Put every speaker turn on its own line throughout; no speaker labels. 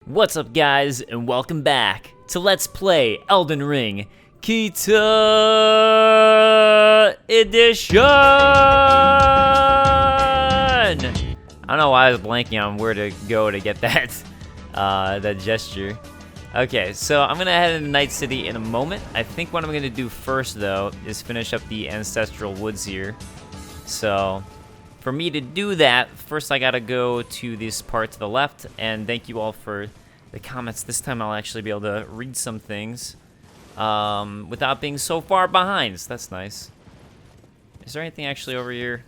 What's up, guys, and welcome back to Let's Play Elden Ring Kita Edition! I don't know why I was blanking on where to go to get that, that gesture. Okay, so I'm gonna head into Night City in a moment. I think what I'm gonna do first, though, is finish up the Ancestral Woods here. So, for me to do that, first I gotta go to this part to the left, and thank you all for the comments. This time I'll actually be able to read some things without being so far behind, so that's nice. Is there anything actually over here?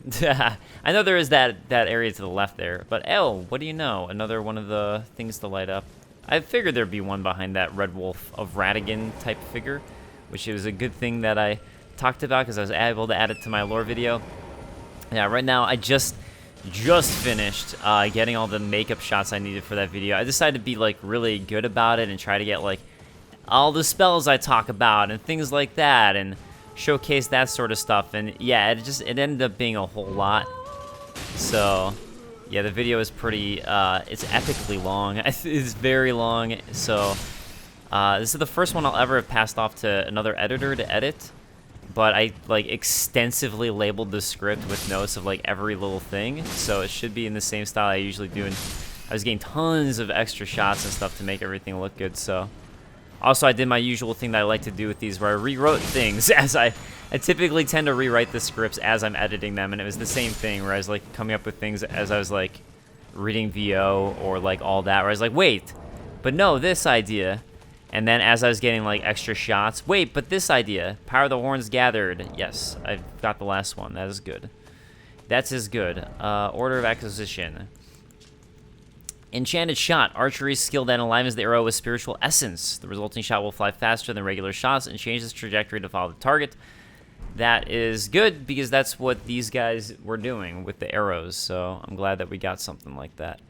I know there is that area to the left there, but oh, what do you know? Another one of the things to light up. I figured there'd be one behind that Red Wolf of Radigan type figure, which is a good thing that I talked about because I was able to add it to my lore video. Yeah, right now I just finished getting all the makeup shots I needed for that video. I decided to be like really good about it and try to get like all the spells I talk about and things like that and showcase that sort of stuff. And yeah, it ended up being a whole lot. So yeah, the video is pretty it's epically long. It's very long. So this is the first one I'll ever have passed off to another editor to edit. But I like extensively labeled the script with notes of like every little thing, so it should be in the same style I usually do. And I was getting tons of extra shots and stuff to make everything look good. So also I did my usual thing that I like to do with these, where I rewrote things as I typically tend to rewrite the scripts as I'm editing them, and it was the same thing where I was like coming up with things as I was like reading VO or like all that, where I was like, wait, but no, this idea. And then as I was getting like extra shots, wait, but this idea, Power of the Horns Gathered. Yes, I got the last one. That is good. That's as good. Order of Acquisition. Enchanted Shot. Archery skill that aligns the arrow with spiritual essence. The resulting shot will fly faster than regular shots and change its trajectory to follow the target. That is good because that's what these guys were doing with the arrows. So I'm glad that we got something like that.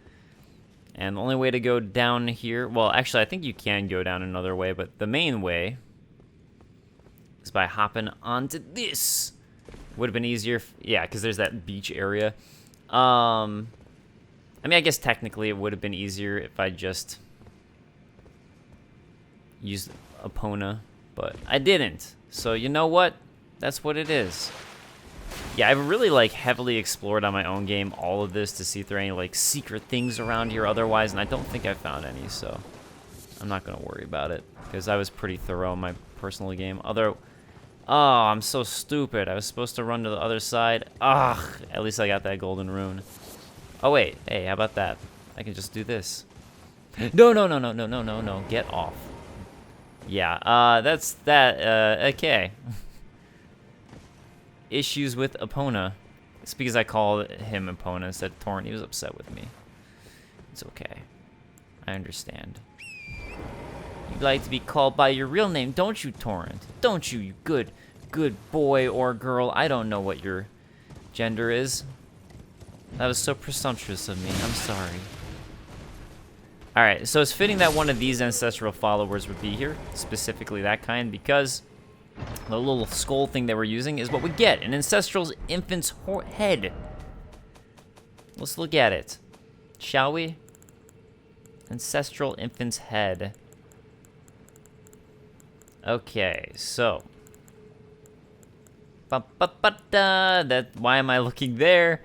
And the only way to go down here, well, actually, I think you can go down another way, but the main way is by hopping onto this. Would have been easier, yeah, because there's that beach area. I mean, I guess technically it would have been easier if I just used Epona, but I didn't. So you know what? That's what it is. Yeah, I've really, like, heavily explored on my own game all of this to see if there are any, like, secret things around here otherwise, and I don't think I found any, so I'm not going to worry about it, because I was pretty thorough in my personal game. Oh, I'm so stupid. I was supposed to run to the other side. Ugh, at least I got that golden rune. Oh, wait. Hey, how about that? I can just do this. No. Get off. Yeah, that's that. Okay. Issues with Epona. It's because I called him Epona instead of Torrent. He was upset with me. It's okay. I understand. You like to be called by your real name, don't you, Torrent? Don't you, you good boy or girl? I don't know what your gender is. That was so presumptuous of me. I'm sorry. Alright, so it's fitting that one of these ancestral followers would be here. Specifically that kind, because the little skull thing that we're using is what we get, an ancestral infant's head. Let's look at it, shall we? Ancestral infant's head. Okay, so. Why am I looking there?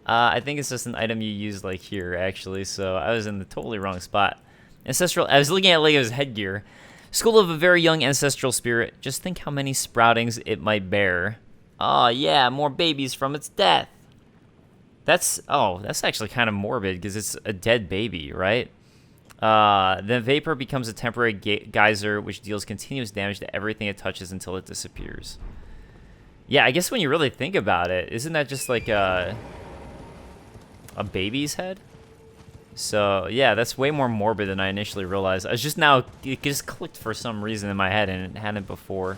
I think it's just an item you use like here, actually, so I was in the totally wrong spot. Ancestral, I was looking at Lego's headgear. Skull of a very young ancestral spirit. Just think how many sproutings it might bear. Oh, yeah, more babies from its death. That's actually kind of morbid because it's a dead baby, right? The vapor becomes a temporary geyser which deals continuous damage to everything it touches until it disappears. Yeah, I guess when you really think about it, isn't that just like a baby's head? So, yeah, that's way more morbid than I initially realized. I was just now, it just clicked for some reason in my head, and it hadn't before.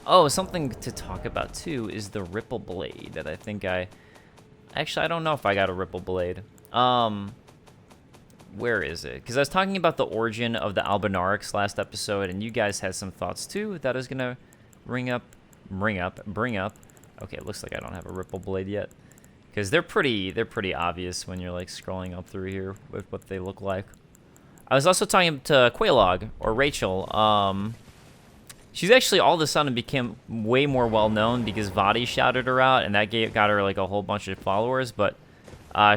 Oh, something to talk about, too, is the Ripple Blade that I think actually, I don't know if I got a Ripple Blade. Where is it? Because I was talking about the origin of the Albinaurix last episode, and you guys had some thoughts, too, that I was going to bring up. Okay, it looks like I don't have a Ripple Blade yet. Because they're pretty obvious when you're like scrolling up through here with what they look like. I was also talking to Quaylog, or Rachel. She's actually all of a sudden became way more well-known because Vadi shouted her out, and that got her like a whole bunch of followers, but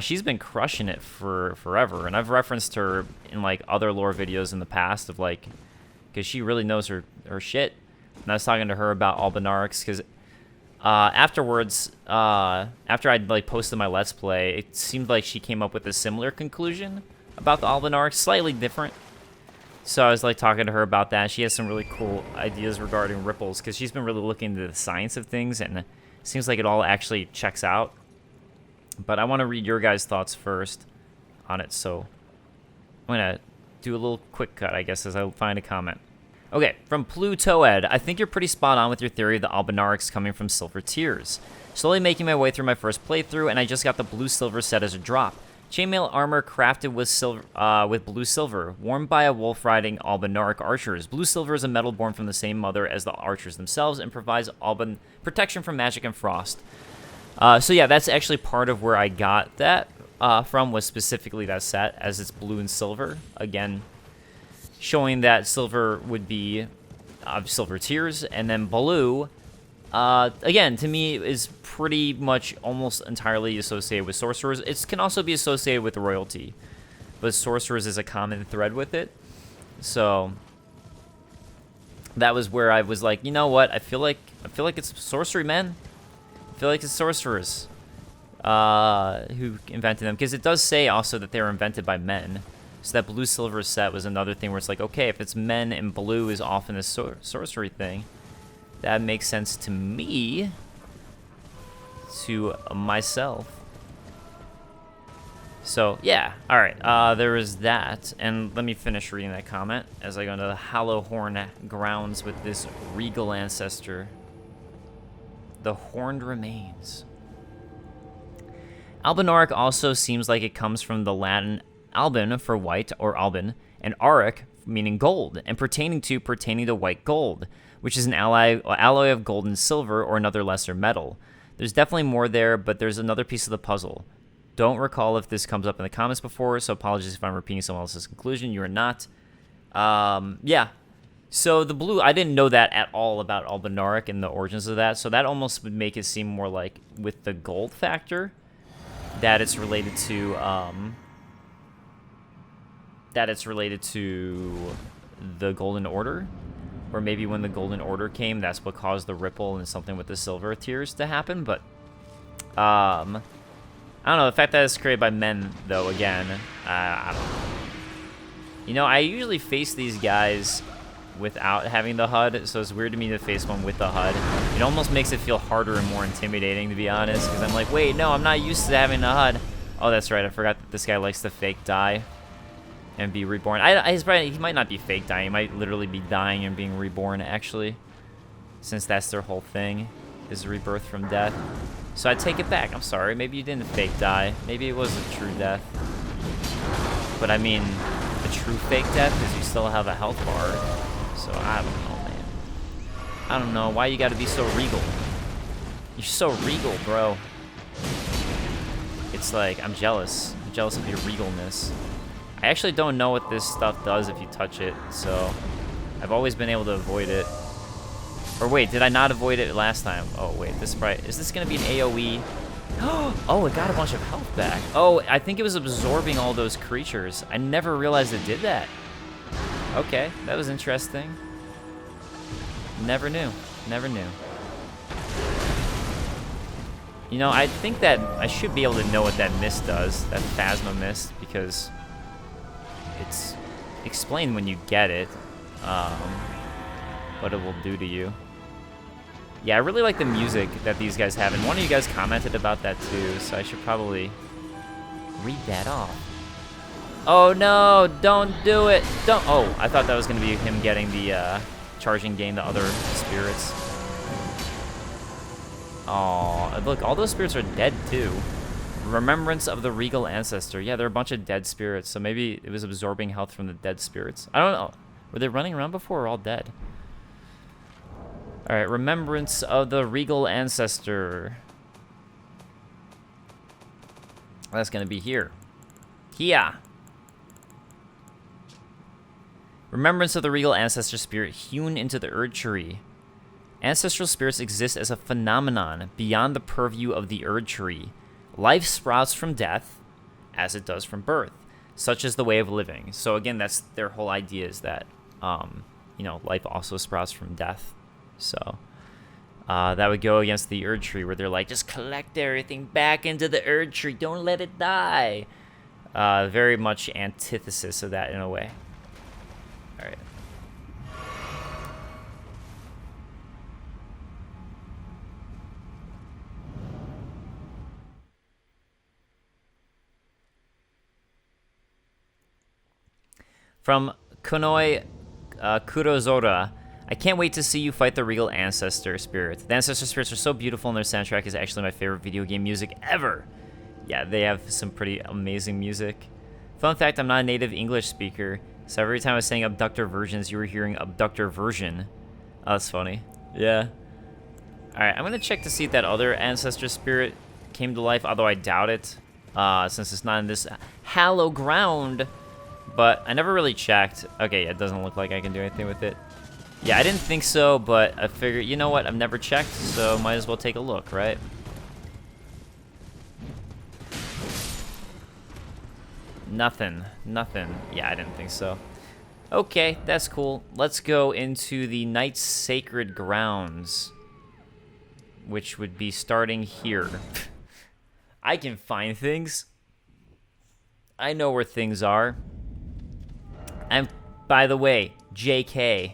she's been crushing it for forever, and I've referenced her in like other lore videos in the past of like, because she really knows her shit, and I was talking to her about Albinarix, because afterwards, after I'd like posted my Let's Play, it seemed like she came up with a similar conclusion about the Albinarix, slightly different. So I was like talking to her about that. She has some really cool ideas regarding ripples because she's been really looking into the science of things, and it seems like it all actually checks out. But I want to read your guys' thoughts first on it, so I'm going to do a little quick cut, I guess, as I find a comment. Okay, from Plutoed, I think you're pretty spot on with your theory of the Albinarix coming from Silver Tears. Slowly making my way through my first playthrough, and I just got the blue-silver set as a drop. Chainmail armor crafted with silver, with blue silver, worn by a wolf-riding Albinaric archers. Blue silver is a metal born from the same mother as the archers themselves and provides Albin protection from magic and frost. So yeah, that's actually part of where I got that from, was specifically that set, as it's blue and silver. Again, showing that silver would be Silver Tears, and then blue, again, to me, is pretty much almost entirely associated with sorcerers. It can also be associated with royalty, but sorcerers is a common thread with it. So that was where I was like, you know what? I feel like it's sorcery men. I feel like it's sorcerers who invented them, because it does say also that they were invented by men. So that blue silver set was another thing where it's like, okay, if it's men and blue is often a sorcery thing, that makes sense to me, to myself. So yeah, all right. There is that, and let me finish reading that comment as I go into the Hallowhorn grounds with this regal ancestor. The horned remains. Albinaric also seems like it comes from the Latin albin for white or albin, and auric meaning gold, and pertaining to white gold, which is an alloy of gold and silver or another lesser metal. There's definitely more there, but there's another piece of the puzzle. Don't recall if this comes up in the comments before, so apologies if I'm repeating someone else's conclusion. You are not. Yeah. So the blue, I didn't know that at all about Albinaric and the origins of that, so that almost would make it seem more like with the gold factor, that it's related to, the Golden Order. Or maybe when the Golden Order came, that's what caused the ripple and something with the Silver Tears to happen. But, I don't know. The fact that it's created by men, though, again, I don't know. You know, I usually face these guys without having the HUD, so it's weird to me to face one with the HUD. It almost makes it feel harder and more intimidating, to be honest, because I'm like, wait, no, I'm not used to having a HUD. Oh, that's right. I forgot that this guy likes to fake die and be reborn. He might not be fake dying. He might literally be dying and being reborn, actually, since that's their whole thing, is rebirth from death. So I take it back. I'm sorry. Maybe you didn't fake die. Maybe it was a true death. But I mean, a true fake death is you still have a health bar. So I don't know, man. I don't know. Why you gotta be so regal? You're so regal, bro. It's like, I'm jealous. I'm jealous of your regalness. I actually don't know what this stuff does if you touch it, so I've always been able to avoid it. Or wait, did I not avoid it last time? Oh wait, is this gonna be an AoE? Oh, it got a bunch of health back. Oh, I think it was absorbing all those creatures. I never realized it did that. Okay, that was interesting. Never knew. Never knew. You know, I think that I should be able to know what that mist does, that Phasma mist, because it's explained when you get it, what it will do to you. Yeah, I really like the music that these guys have, and one of you guys commented about that too, so I should probably read that off. Oh no, don't do it. Don't. Oh, I thought that was going to be him getting the charging gain to other spirits. Oh, look, all those spirits are dead too. Remembrance of the regal ancestor. Yeah, they're a bunch of dead spirits, so maybe it was absorbing health from the dead spirits. I don't know. Were they running around before or all dead? All right, remembrance of the regal ancestor. That's going to be here. Here. Remembrance of the regal ancestor spirit hewn into the Erd tree. Ancestral spirits exist as a phenomenon beyond the purview of the Erd tree. Life sprouts from death, as it does from birth. Such is the way of living. So again, that's their whole idea, is that, life also sprouts from death. So that would go against the Erd tree, where they're like, just collect everything back into the Erd tree. Don't let it die. Very much antithesis of that in a way. All right. From Konoi Kurozora, I can't wait to see you fight the regal ancestor spirit. The ancestor spirits are so beautiful, and their soundtrack is actually my favorite video game music ever. Yeah, they have some pretty amazing music. Fun fact, I'm not a native English speaker, so every time I was saying abductor versions, you were hearing abductor version. Oh, that's funny. Yeah. Alright, I'm gonna check to see if that other ancestor spirit came to life, although I doubt it, since it's not in this hallowed ground. But I never really checked. Okay, yeah, it doesn't look like I can do anything with it. Yeah, I didn't think so, but I figured, you know what? I've never checked, so might as well take a look, right? Nothing. Yeah, I didn't think so. Okay, that's cool. Let's go into the Night's Sacred Grounds, which would be starting here. I can find things. I know where things are. And by the way, JK,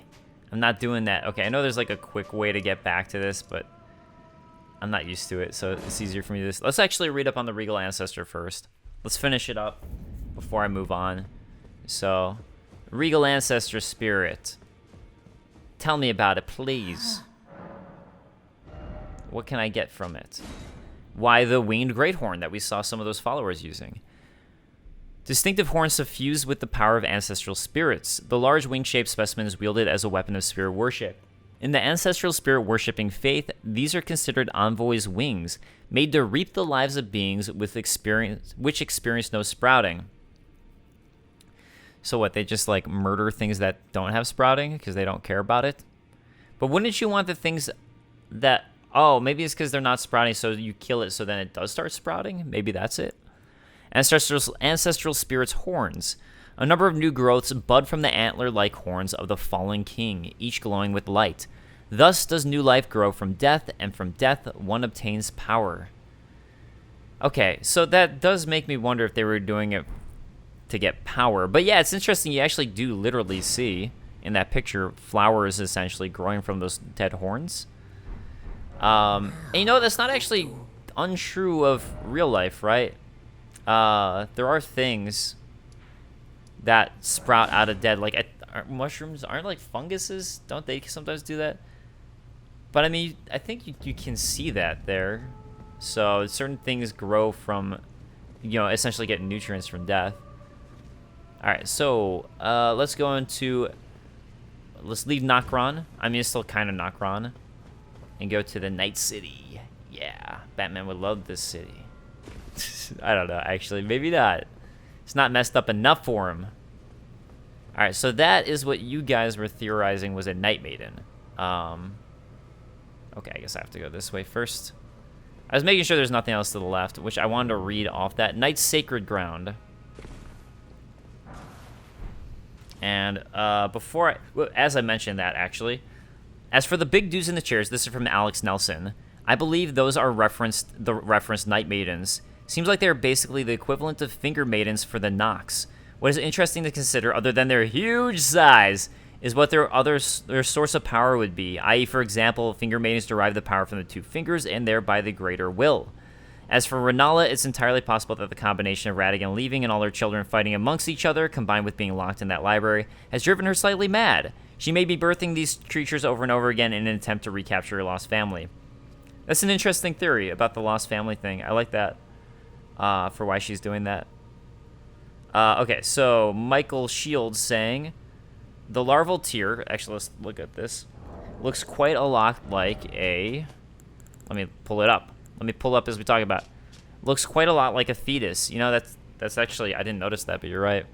I'm not doing that. Okay, I know there's like a quick way to get back to this, but I'm not used to it, so it's easier for me to... Let's actually read up on the Regal Ancestor first. Let's finish it up before I move on. So, Regal Ancestor Spirit. Tell me about it, please. What can I get from it? Why, the Winged Greathorn that we saw some of those followers using. Distinctive horns suffused with the power of ancestral spirits. The large wing-shaped specimen is wielded as a weapon of spirit worship. In the ancestral spirit worshipping faith, these are considered envoys' wings, made to reap the lives of beings which experience no sprouting. So what, they just like murder things that don't have sprouting because they don't care about it? But wouldn't you want the things that... Oh, maybe it's because they're not sprouting, so you kill it so then it does start sprouting? Maybe that's it. Ancestral spirits' horns. A number of new growths bud from the antler-like horns of the fallen king, each glowing with light. Thus does new life grow from death, and from death one obtains power. Okay, so that does make me wonder if they were doing it to get power. But yeah, it's interesting. You actually do literally see, in that picture, flowers essentially growing from those dead horns. And you know, that's not actually untrue of real life, right? There are things that sprout out of dead, like mushrooms aren't like funguses, don't they sometimes do that? But I mean, I think you can see that there. So certain things grow from, essentially get nutrients from death. All right, so let's leave Nokron. I mean, it's still kind of Nokron, and go to the Night City. Yeah, Batman would love this city. I don't know, actually. Maybe not. It's not messed up enough for him. Alright, so that is what you guys were theorizing was a Night Maiden. Okay, I guess I have to go this way first. I was making sure there's nothing else to the left, which I wanted to read off that. Night's Sacred Ground. And as I mentioned that, actually. As for the big dudes in the chairs, this is from Alex Nelson. I believe those are the referenced Night Maidens. Seems like they're basically the equivalent of finger maidens for the Nox. What is interesting to consider, other than their huge size, is what their source of power would be, i.e., for example, finger maidens derive the power from the two fingers and thereby the greater will. As for Renala, it's entirely possible that the combination of Ratigan leaving and all her children fighting amongst each other, combined with being locked in that library, has driven her slightly mad. She may be birthing these creatures over and over again in an attempt to recapture her lost family. That's an interesting theory about the lost family thing. I like that. For why she's doing that. Okay, so Michael Shields saying, the larval tear, actually let's look at this, looks quite a lot like a, let me pull it up. Let me pull up as we talk about. Looks quite a lot like a fetus. That's actually, I didn't notice that, but you're right.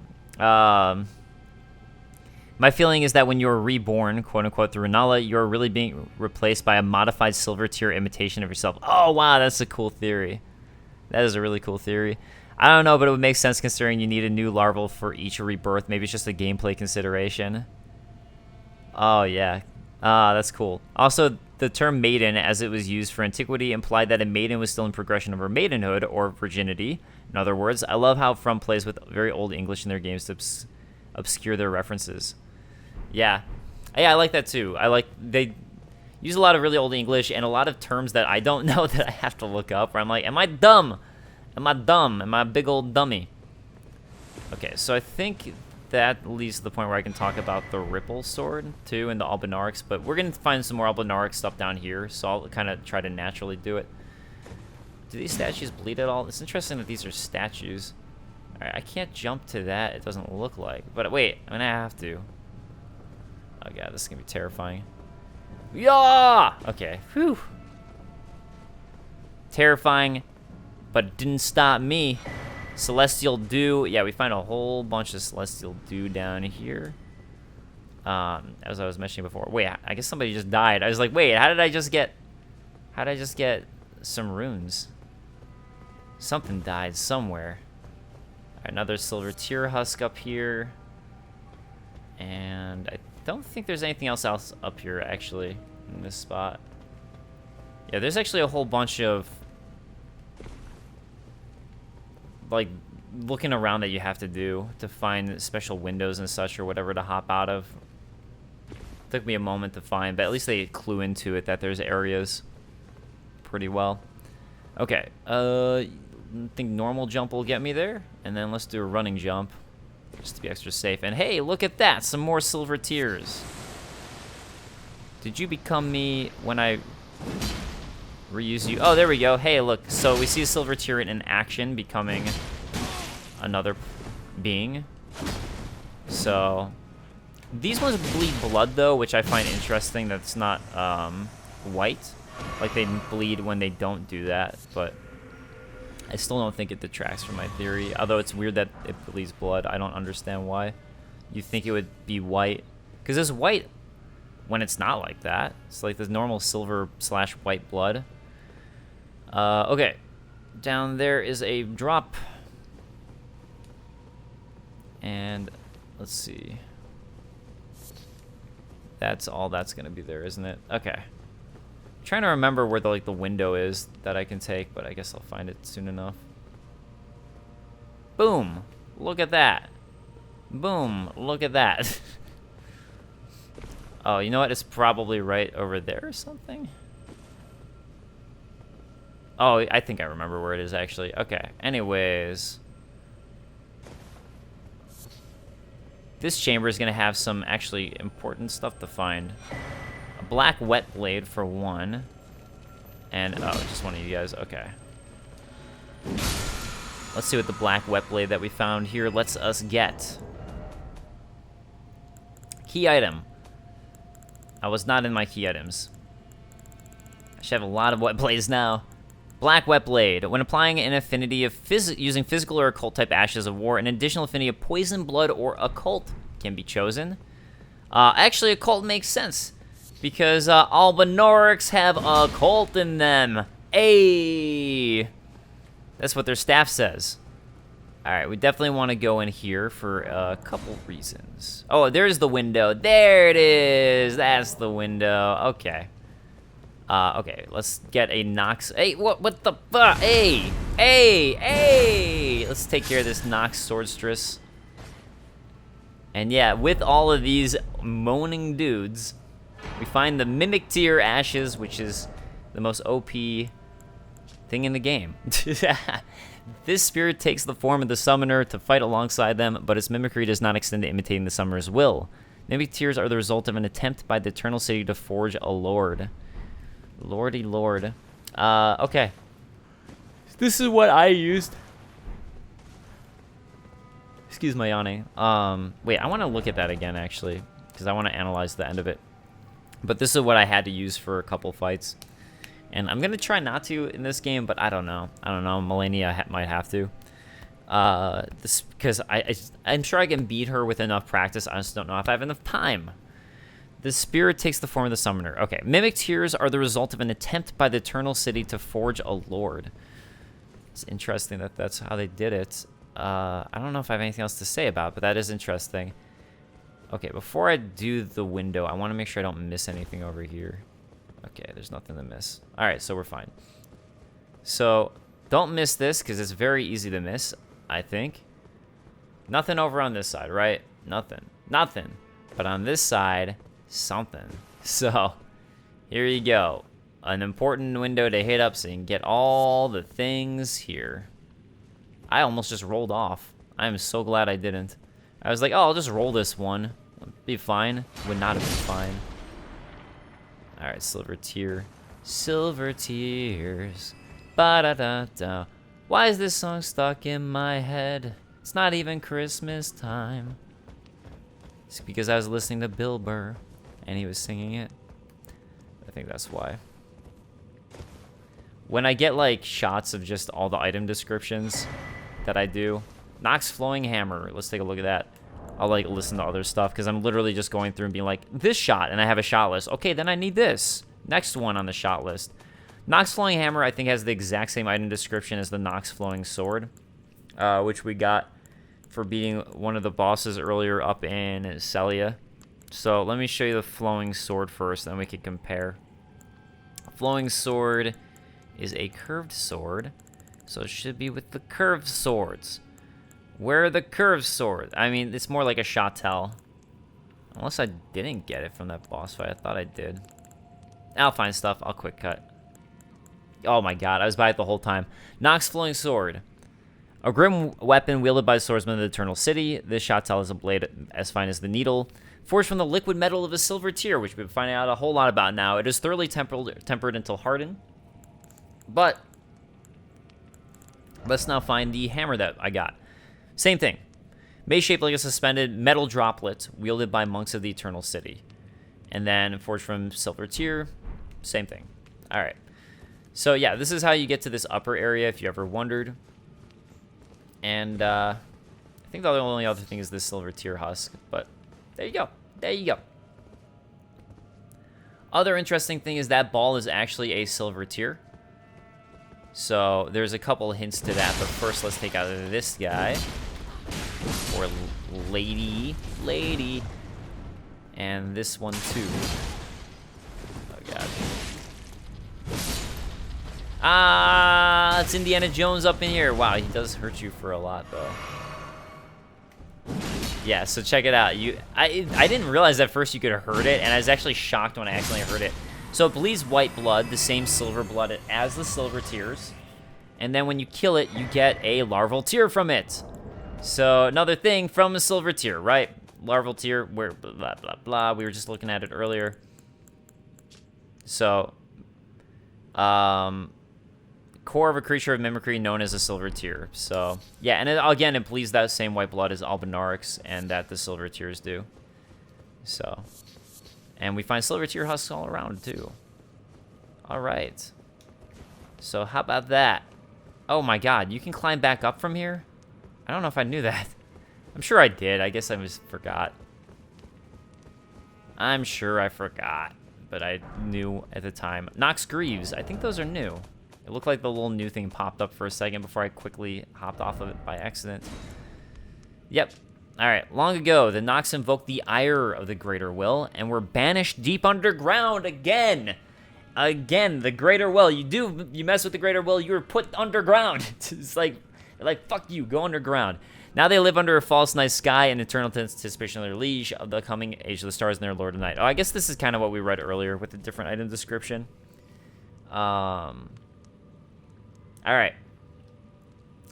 My feeling is that when you're reborn, quote-unquote, through Renala, you're really being replaced by a modified silver tier imitation of yourself. Oh, wow, that's a cool theory. That is a really cool theory. I don't know, but it would make sense considering you need a new larval for each rebirth. Maybe it's just a gameplay consideration. Oh, yeah. That's cool. Also, the term maiden, as it was used for antiquity, implied that a maiden was still in progression of her maidenhood, or virginity. In other words, I love how From plays with very old English in their games to obscure their references. Yeah, I like that too. They use a lot of really old English and a lot of terms that I don't know that I have to look up. Where I'm like, am I dumb? Am I dumb? Am I a big old dummy? Okay, so I think that leads to the point where I can talk about the Ripple Sword too and the Albinaurics, but we're gonna find some more Albinauric stuff down here, so I'll kind of try to naturally do it. Do these statues bleed at all? It's interesting that these are statues. All right, I can't jump to that. It doesn't look like, but wait, I'm gonna have to. Oh god, this is gonna be terrifying. Yeah! Okay, whew. Terrifying, but it didn't stop me. Celestial Dew. Yeah, we find a whole bunch of Celestial Dew down here. As I was mentioning before. Wait, I guess somebody just died. I was like, wait, how did I just get some runes? Something died somewhere. All right, another silver tear husk up here. And I don't think there's anything else up here, actually, in this spot. Yeah, there's actually a whole bunch of, like, looking around that you have to do to find special windows and such or whatever to hop out of. Took me a moment to find, but at least they clue into it that there's areas pretty well. Okay, I think normal jump will get me there, and then let's do a running jump. Just to be extra safe. And hey, look at that! Some more silver tears. Did you become me when I reuse you? Oh, there we go. Hey, look. So we see a silver tear in action becoming another being. So these ones bleed blood, though, which I find interesting. That's not white. Like, they bleed when they don't do that, but I still don't think it detracts from my theory, although it's weird that it bleeds blood. I don't understand why. You think it would be white? Because it's white when it's not like that. It's like the normal silver/white blood. Okay. Down there is a drop. And let's see. That's all that's going to be there, isn't it? Okay. Trying to remember where the window is that I can take, but I guess I'll find it soon enough. Boom! Look at that. Boom! Look at that. Oh, you know what? It's probably right over there or something. Oh, I think I remember where it is actually. Okay. Anyways, this chamber is gonna have some actually important stuff to find. A black wet blade for one. And, oh, just one of you guys. Okay. Let's see what the black wet blade that we found here lets us get. Key item. I was not in my key items. I should have a lot of wet blades now. Black wet blade. When applying an affinity of using physical or occult type ashes of war, an additional affinity of poison, blood, or occult can be chosen. Actually, occult makes sense. Because Albinaurics have occult in them. Ayy! That's what their staff says. Alright, we definitely want to go in here for a couple reasons. Oh, there's the window. There it is! That's the window. Okay. Okay, let's get a Nox. Hey, what the fuck? Hey! Hey! Hey! Let's take care of this Nox Swordstress. And yeah, with all of these moaning dudes, we find the Mimic Tier Ashes, which is the most OP thing in the game. This spirit takes the form of the summoner to fight alongside them, but its mimicry does not extend to imitating the summoner's will. Mimic Tears are the result of an attempt by the Eternal City to forge a lord. Lordy lord. Okay. This is what I used. Excuse my yawning. Wait, I want to look at that again, actually, because I want to analyze the end of it. But this is what I had to use for a couple fights. And I'm going to try not to in this game, but I don't know. I don't know. Melania might have to. This because I'm sure I can beat her with enough practice. I just don't know if I have enough time. The spirit takes the form of the summoner. Okay, mimic tears are the result of an attempt by the Eternal City to forge a lord. It's interesting that that's how they did it. I don't know if I have anything else to say about it, but that is interesting. Okay, before I do the window, I want to make sure I don't miss anything over here. Okay, there's nothing to miss. All right, so we're fine. So don't miss this because it's very easy to miss, I think. Nothing over on this side, right? Nothing. Nothing. But on this side, something. So here you go. An important window to hit up so you can get all the things here. I almost just rolled off. I am so glad I didn't. I was like, oh, I'll just roll this one. It'll be fine. Would not have been fine. All right, silver tear. Silver tears. Ba-da-da-da. Why is this song stuck in my head? It's not even Christmas time. It's because I was listening to Bill Burr, and he was singing it. I think that's why. When I get, like, shots of just all the item descriptions that I do. Nox Flowing Hammer. Let's take a look at that. I'll, like, listen to other stuff, because I'm literally just going through and being like, this shot, and I have a shot list. Okay, then I need this. Next one on the shot list. Nox Flowing Hammer, I think, has the exact same item description as the Nox Flowing Sword, which we got for beating one of the bosses earlier up in Celia. So let me show you the Flowing Sword first, then we can compare. Flowing Sword is a curved sword, so it should be with the curved swords. Where are the curved swords? I mean, it's more like a Shottel. Unless I didn't get it from that boss fight. I thought I did. I'll find stuff. I'll quick cut. Oh my god, I was by it the whole time. Nox Flowing Sword. A grim weapon wielded by the swordsman of the Eternal City. This Shottel is a blade as fine as the needle. Forged from the liquid metal of a silver tear, which we've been finding out a whole lot about now. It is thoroughly tempered until hardened. But let's now find the hammer that I got. Same thing. Made shaped like a suspended metal droplet wielded by monks of the Eternal City. And then forged from silver tear. Same thing. All right. So yeah, this is how you get to this upper area if you ever wondered. And I think the only other thing is this silver tear husk. But there you go. There you go. Other interesting thing is that ball is actually a silver tear. So there's a couple hints to that, but first let's take out this guy. Or lady. And this one too. Oh god. Ah, it's Indiana Jones up in here. Wow, he does hurt you for a lot though. Yeah, so check it out. I didn't realize at first you could hurt it, and I was actually shocked when I accidentally hurt it. So it bleeds white blood, the same silver blood as the silver tears. And then when you kill it, you get a larval tear from it. So another thing from a silver tear, right? Larval tear, where blah, blah, blah. We were just looking at it earlier. So, core of a creature of mimicry known as a silver tear. So, yeah, and again, it bleeds that same white blood as Albinaurix and that the silver tears do. So, and we find silver tear husks all around, too. All right. So, how about that? Oh, my God. You can climb back up from here? I don't know if I knew that. I'm sure I did. I guess I just forgot. I'm sure I forgot. But I knew at the time. Nox Greaves. I think those are new. It looked like the little new thing popped up for a second before I quickly hopped off of it by accident. Yep. All right. Long ago, the Nox invoked the ire of the Greater Will and were banished deep underground again. Again, the Greater Will. You mess with the Greater Will, you were put underground. It's like fuck you, go underground. Now they live under a false night sky in eternal anticipation of their liege of the coming age of the stars and their Lord of Night. Oh, I guess this is kind of what we read earlier with the different item description. All right.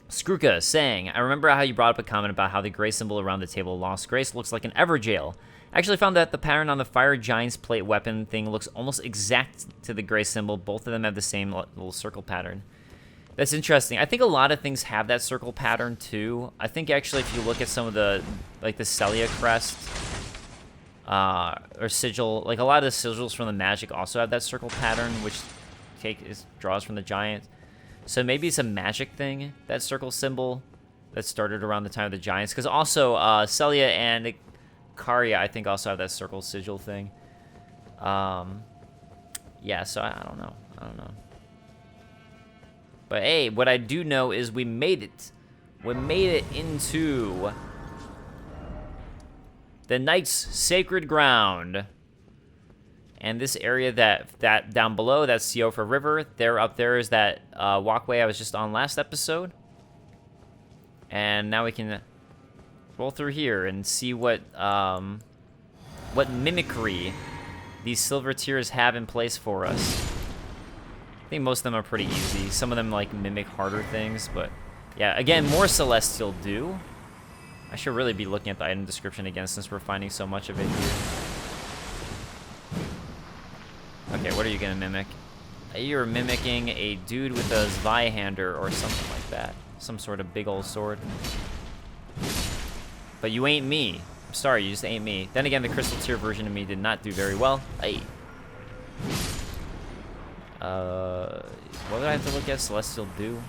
Skruka saying, I remember how you brought up a comment about how the gray symbol around the table of Lost Grace looks like an Everjail. I actually found that the pattern on the Fire Giant's plate weapon thing looks almost exact to the gray symbol. Both of them have the same little circle pattern. That's interesting. I think a lot of things have that circle pattern too. I think actually if you look at some of the, like the Celia crest, or sigil, like a lot of the sigils from the magic also have that circle pattern, which draws from the giant. So maybe it's a magic thing, that circle symbol. that started around the time of the Giants. Because also, Celia and Karya, I think, also have that circle sigil thing. Yeah, so I don't know. I don't know. But hey, what I do know is we made it. We made it into the Knight's Sacred Ground. And this area that down below, that's Siofa River. There up there is that walkway I was just on last episode. And now we can roll through here and see what mimicry these silver tiers have in place for us. I think most of them are pretty easy. Some of them like mimic harder things, but yeah, again, more Celestial Dew. I should really be looking at the item description again since we're finding so much of it here. Okay, what are you gonna mimic? You're mimicking a dude with a Zweihander or something like that. Some sort of big old sword. But you ain't me. I'm sorry, you just ain't me. Then again, the Crystal Tier version of me did not do very well. Hey. What would I have to look at? Celestial Dew?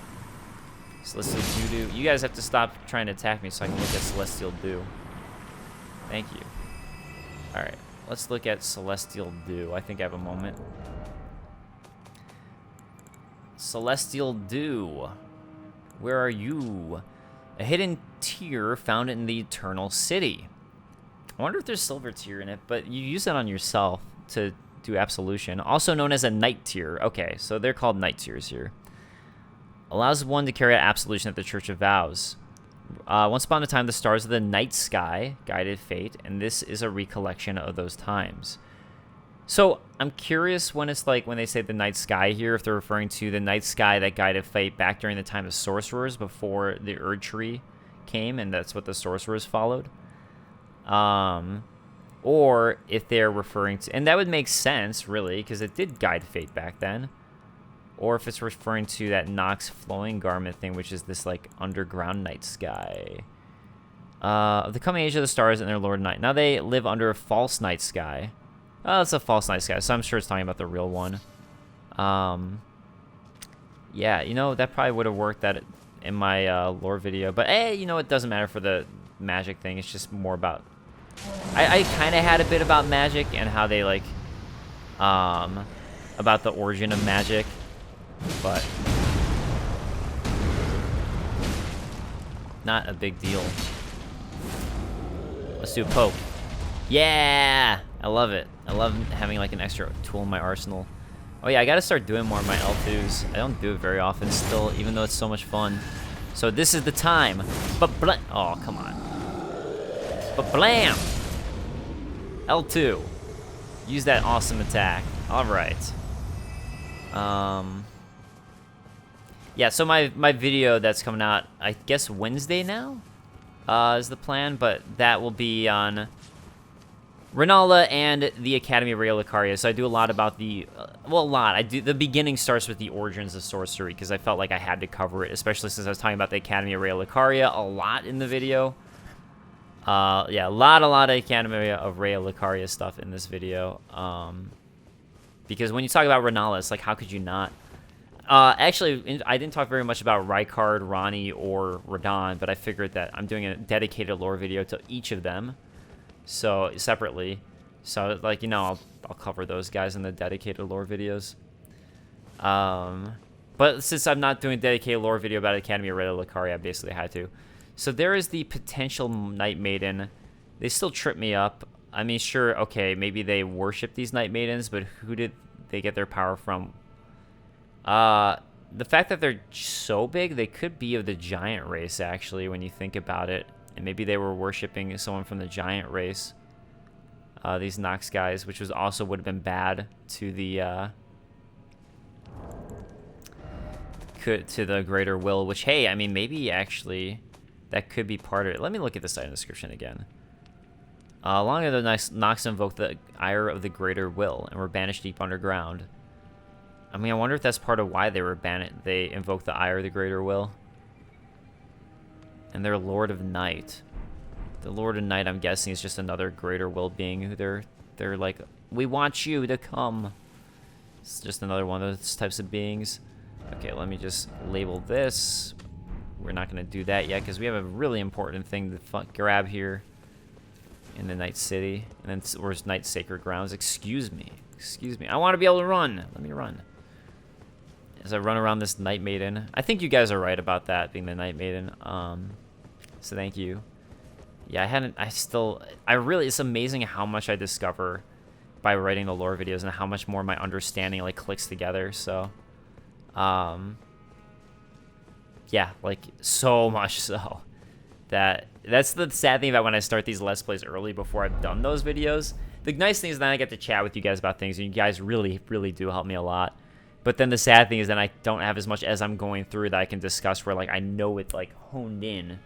Celestial Dew. You guys have to stop trying to attack me so I can look at Celestial Dew. Thank you. Alright, let's look at Celestial Dew. I think I have a moment. Celestial Dew. Where are you? A hidden tier found in the Eternal City. I wonder if there's silver tier in it, but you use that on yourself to do absolution. Also known as a night tier. Okay, so they're called night tiers here. Allows one to carry out absolution at the Church of Vows. Once upon a time, the stars of the night sky guided fate, and this is a recollection of those times. So I'm curious when it's like when they say the night sky here, if they're referring to the night sky that guided fate back during the time of sorcerers before the Erd Tree came, and that's what the sorcerers followed. Or if they're referring to, and that would make sense really, because it did guide fate back then. Or if it's referring to that Nox flowing garment thing, which is this like underground night sky. Of the coming age of the stars and their lord night. Now they live under a false night sky. Oh, it's a false night sky, so I'm sure it's talking about the real one. Yeah, you know, that probably would have worked that in my lore video. But hey, you know, it doesn't matter for the magic thing. It's just more about... I kind of had a bit about magic and how they, like... about the origin of magic. But... not a big deal. Let's do a poke. Yeah! I love it. I love having like an extra tool in my arsenal. Oh yeah, I gotta start doing more of my L2s. I don't do it very often still, even though it's so much fun. So this is the time. But oh, come on. But blam! L2. Use that awesome attack. Alright. Yeah, so my video that's coming out, I guess Wednesday now? Is the plan, but that will be on Renala and the Academy of Rhea Lucaria. So I do a lot about the, well, a lot. The beginning starts with the origins of sorcery, because I felt like I had to cover it, especially since I was talking about the Academy of Rhea Lucaria a lot in the video. Yeah, a lot of Academy of Rhea Lucaria stuff in this video. Because when you talk about Renala, it's like, how could you not? Actually, I didn't talk very much about Rykard, Ronnie, or Radahn, but I figured that I'm doing a dedicated lore video to each of them. So, separately. So, like, you know, I'll cover those guys in the dedicated lore videos. But since I'm not doing a dedicated lore video about Academy of Rhea Lucaria, I basically had to. So, there is the potential Night Maiden. They still trip me up. I mean, sure, okay, maybe they worship these Night Maidens, but who did they get their power from? The fact that they're so big, they could be of the giant race, actually, when you think about it. And maybe they were worshipping someone from the giant race. These Nox guys, which also would have been bad to the greater will, which, hey, I mean, maybe actually that could be part of it. Let me look at this item description again. Long ago, the Nox invoked the ire of the greater will and were banished deep underground. I mean, I wonder if that's part of why they were they invoked the ire of the greater will. And they're Lord of Night. The Lord of Night, I'm guessing, is just another greater will being who they're like, we want you to come. It's just another one of those types of beings. Okay, let me just label this we're not going to do that yet because we have a really important thing to grab here in the Night City. And then where's Night Sacred Grounds? Excuse me. Excuse me. I want to be able to run. Let me run. As I run around this Night Maiden. I think you guys are right about that being the Night Maiden. So thank you. Yeah, I really, it's amazing how much I discover by writing the lore videos and how much more my understanding like clicks together. So, yeah, like so much so that's the sad thing about when I start these Let's Plays early before I've done those videos. The nice thing is then I get to chat with you guys about things, and you guys really, really do help me a lot. But then the sad thing is then I don't have as much as I'm going through that I can discuss where like I know it's like honed in.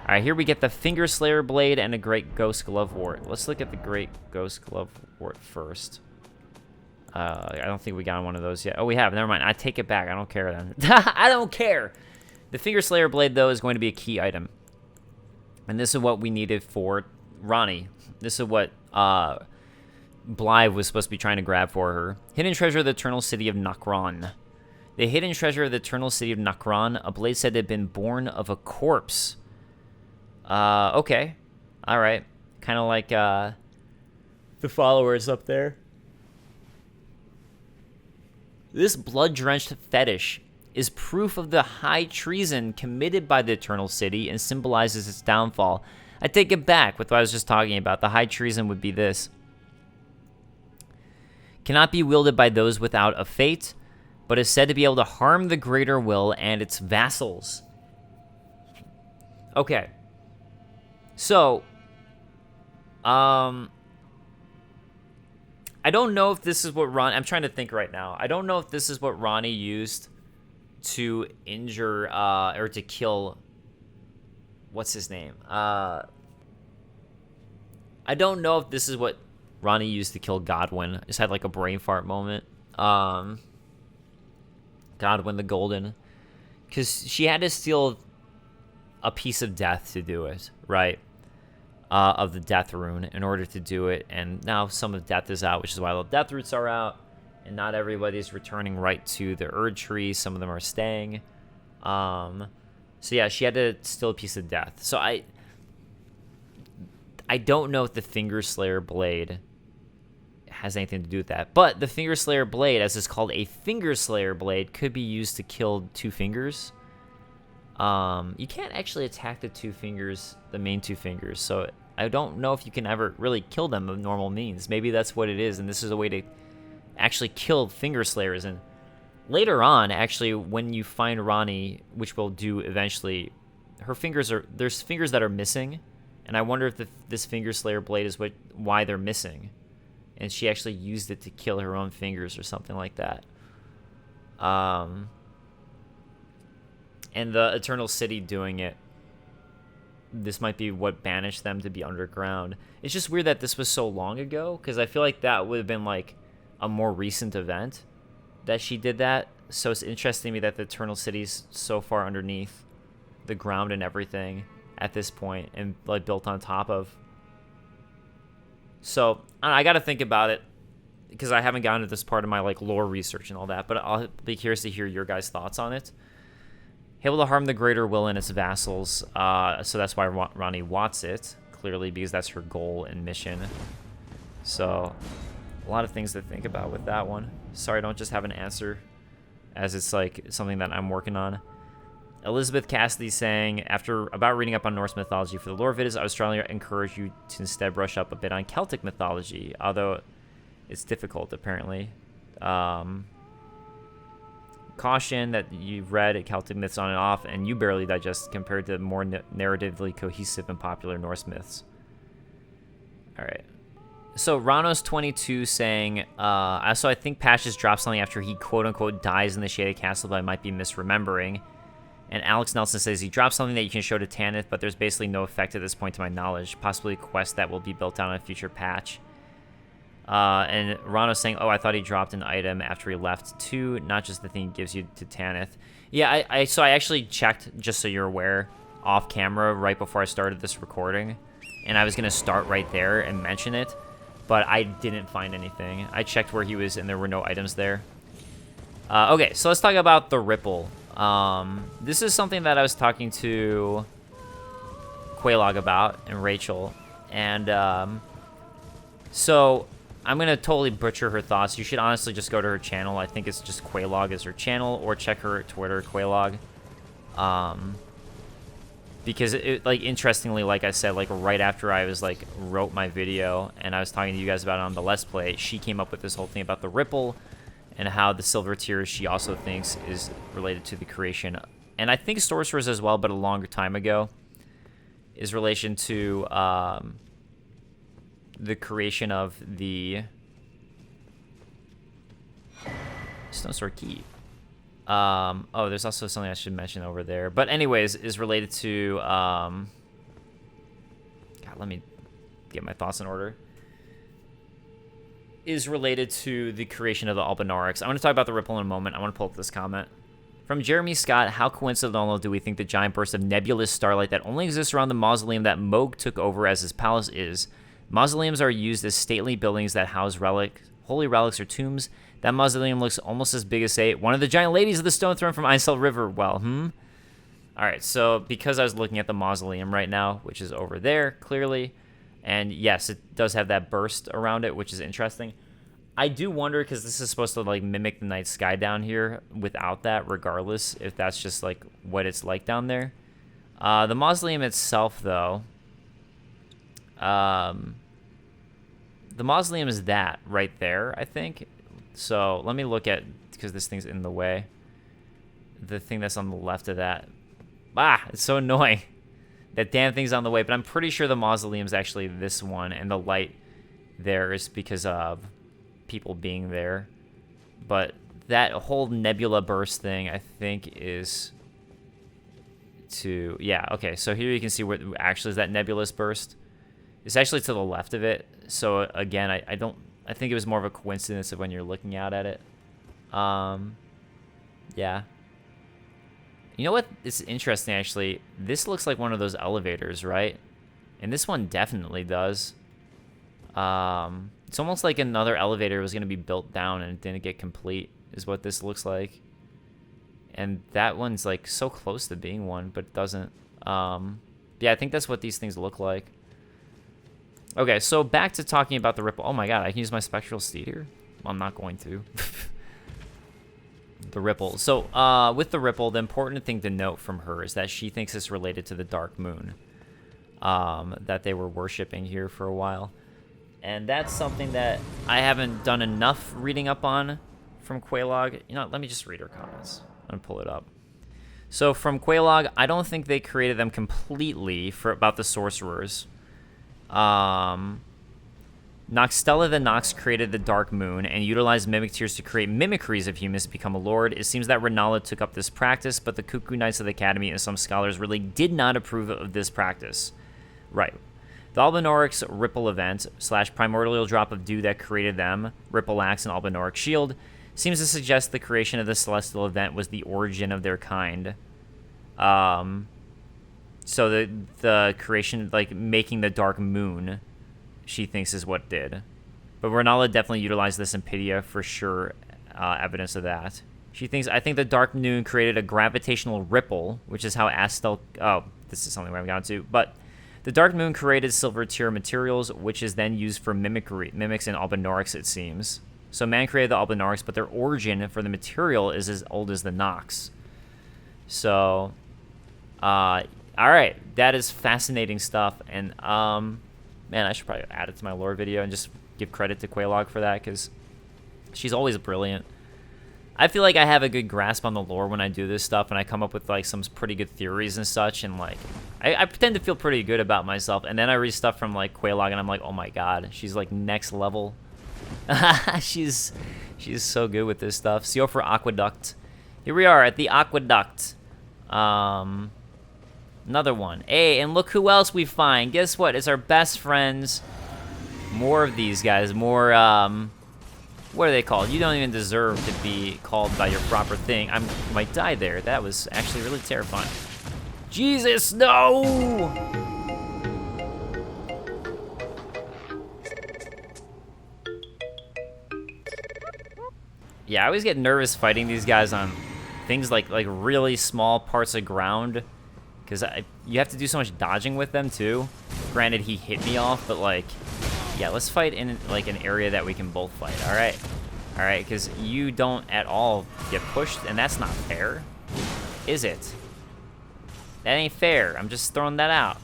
All right, here we get the Finger Slayer Blade and a Great Ghost Glovewort. Let's look at the Great Ghost Glovewort first. I don't think we got one of those yet. Oh, we have. Never mind. I take it back. I don't care then. I don't care. The Finger Slayer Blade, though, is going to be a key item. And this is what we needed for Ronnie. This is what Blythe was supposed to be trying to grab for her. Hidden Treasure of the Eternal City of Nokron. The Hidden Treasure of the Eternal City of Nokron. A blade said it had been born of a corpse. Okay. All right. Kind of like the followers up there. This blood-drenched fetish is proof of the high treason committed by the Eternal City and symbolizes its downfall. I take it back with what I was just talking about. The high treason would be this. Cannot be wielded by those without a fate, but is said to be able to harm the greater will and its vassals. Okay. So, I don't know if this is what I'm trying to think right now. I don't know if this is what Ronnie used to injure, or to kill, what's his name? I don't know if this is what Ronnie used to kill Godwin. Just had like a brain fart moment. Godwin the Golden. Because she had to steal a piece of death to do it, right? Of the death rune in order to do it, and now some of the death is out, which is why the death roots are out, and not everybody's returning right to the Erd tree. Some of them are staying. So yeah, she had to steal a piece of death. So I don't know if the Finger Slayer Blade has anything to do with that, but the Finger Slayer Blade, as it's called, a Finger Slayer Blade, could be used to kill two fingers. You can't actually attack the two fingers, the main two fingers, so I don't know if you can ever really kill them with normal means. Maybe that's what it is, and this is a way to actually kill Finger Slayers. And later on, actually, when you find Ronnie, which we'll do eventually, there's fingers that are missing, and I wonder if this Finger Slayer Blade is why they're missing, and she actually used it to kill her own fingers or something like that. And the Eternal City doing it, this might be what banished them to be underground. It's just weird that this was so long ago, because I feel like that would have been like a more recent event that she did that. So it's interesting to me that the Eternal City's so far underneath the ground and everything at this point, and like built on top of. So I got to think about it, because I haven't gotten to this part of my like lore research and all that, but I'll be curious to hear your guys' thoughts on it. Able to harm the greater will and its vassals, so that's why Ronnie wants it, clearly, because that's her goal and mission. So, a lot of things to think about with that one. Sorry, I don't just have an answer, as it's like something that I'm working on. Elizabeth Cassidy saying, about reading up on Norse mythology for the lore videos, I would strongly encourage you to instead brush up a bit on Celtic mythology, although it's difficult, apparently. Caution that you've read Celtic myths on and off, and you barely digest compared to more narratively cohesive and popular Norse myths. All right. So Ranos22 saying, so I think Patches dropped something after he quote-unquote dies in the Shaded Castle, but I might be misremembering. And Alex Nelson says he dropped something that you can show to Tanith, but there's basically no effect at this point to my knowledge. Possibly a quest that will be built out on a future patch. And Rano's saying, oh, I thought he dropped an item after he left too, not just the thing he gives you to Tanith. Yeah, so I actually checked, just so you're aware, off camera right before I started this recording, and I was going to start right there and mention it, but I didn't find anything. I checked where he was, and there were no items there. Okay, so let's talk about the Ripple. This is something that I was talking to Quaylog about and Rachel, and so I'm gonna totally butcher her thoughts. You should honestly just go to her channel. I think it's just Quaylog is her channel, or check her Twitter, Quaylog. Because it, like, interestingly, like I said, like right after I was like wrote my video and I was talking to you guys about it on the Let's Play, she came up with this whole thing about the ripple and how the silver tears she also thinks is related to the creation, and I think sorcerers as well, but a longer time ago, is relation to the creation of the Stone Sword Key. Oh, there's also something I should mention over there. But anyways, is related to, God, let me get my thoughts in order. Is related to the creation of the Albinaurics. I'm going to talk about the ripple in a moment. I want to pull up this comment. From Jeremy Scott, how coincidental do we think the giant burst of nebulous starlight that only exists around the mausoleum that Moog took over as his palace is? Mausoleums are used as stately buildings that house holy relics or tombs. That mausoleum looks almost as big as, say, one of the giant ladies of the stone throne from Ainsel River. Well, Alright, so because I was looking at the mausoleum right now, which is over there, clearly, and yes, it does have that burst around it, which is interesting. I do wonder, because this is supposed to, like, mimic the night sky down here without that, regardless, if that's just, like, what it's like down there. The mausoleum itself, though, the mausoleum is that right there, I think. So let me look at, because this thing's in the way, the thing that's on the left of that. It's so annoying. That damn thing's on the way, but I'm pretty sure the mausoleum's actually this one, and the light there is because of people being there. But that whole nebula burst thing, I think, is to, yeah, okay, so here you can see where actually is that nebulous burst. It's actually to the left of it, so again, I think it was more of a coincidence of when you're looking out at it. Yeah. You know what? It's interesting, actually. This looks like one of those elevators, right? And this one definitely does. It's almost like another elevator was going to be built down and it didn't get complete, is what this looks like. And that one's, like, so close to being one, but it doesn't. Yeah, I think that's what these things look like. Okay, so back to talking about the ripple. Oh my god, I can use my spectral steed here? Well, I'm not going to. The ripple. So, with the ripple, the important thing to note from her is that she thinks it's related to the dark moon that they were worshipping here for a while. And that's something that I haven't done enough reading up on from Quaylog. You know, let me just read her comments. I'm gonna pull it up. So, from Quaylog, I don't think they created them completely about the sorcerers. Noxtella the Nox created the Dark Moon and utilized mimic tears to create mimicries of humans to become a lord. It seems that Renala took up this practice, but the Cuckoo Knights of the Academy and some scholars really did not approve of this practice. Right. The Albinaurics Ripple event / primordial drop of dew that created them, Ripple Axe and Albinauric Shield, seems to suggest the creation of the celestial event was the origin of their kind. So the creation, like, making the Dark Moon, she thinks is what did. But Renala definitely utilized this in Pydia for sure, evidence of that. I think the Dark Moon created a gravitational ripple, which is how Astel, this is something we haven't gotten to, but the Dark Moon created silver tier materials, which is then used for mimics and Albinaurics, it seems. So man created the Albinaurics, but their origin for the material is as old as the Nox. So, alright, that is fascinating stuff, and, man, I should probably add it to my lore video and just give credit to Quaylog for that, because she's always brilliant. I feel like I have a good grasp on the lore when I do this stuff, and I come up with, like, some pretty good theories and such, and, like, I pretend to feel pretty good about myself, and then I read stuff from, like, Quaylog, and I'm like, oh my god, she's, like, next level. she's so good with this stuff. CO for Aqueduct. Here we are at the Aqueduct. Another one. Hey, and look who else we find. Guess what? It's our best friends. More of these guys. More, what are they called? You don't even deserve to be called by your proper thing. I might die there. That was actually really terrifying. Jesus, no! Yeah, I always get nervous fighting these guys on things like really small parts of ground, because you have to do so much dodging with them too. Granted, he hit me off, but like, yeah, let's fight in like an area that we can both fight. All right, because you don't at all get pushed, and that's not fair, is it? That ain't fair. I'm just throwing that out.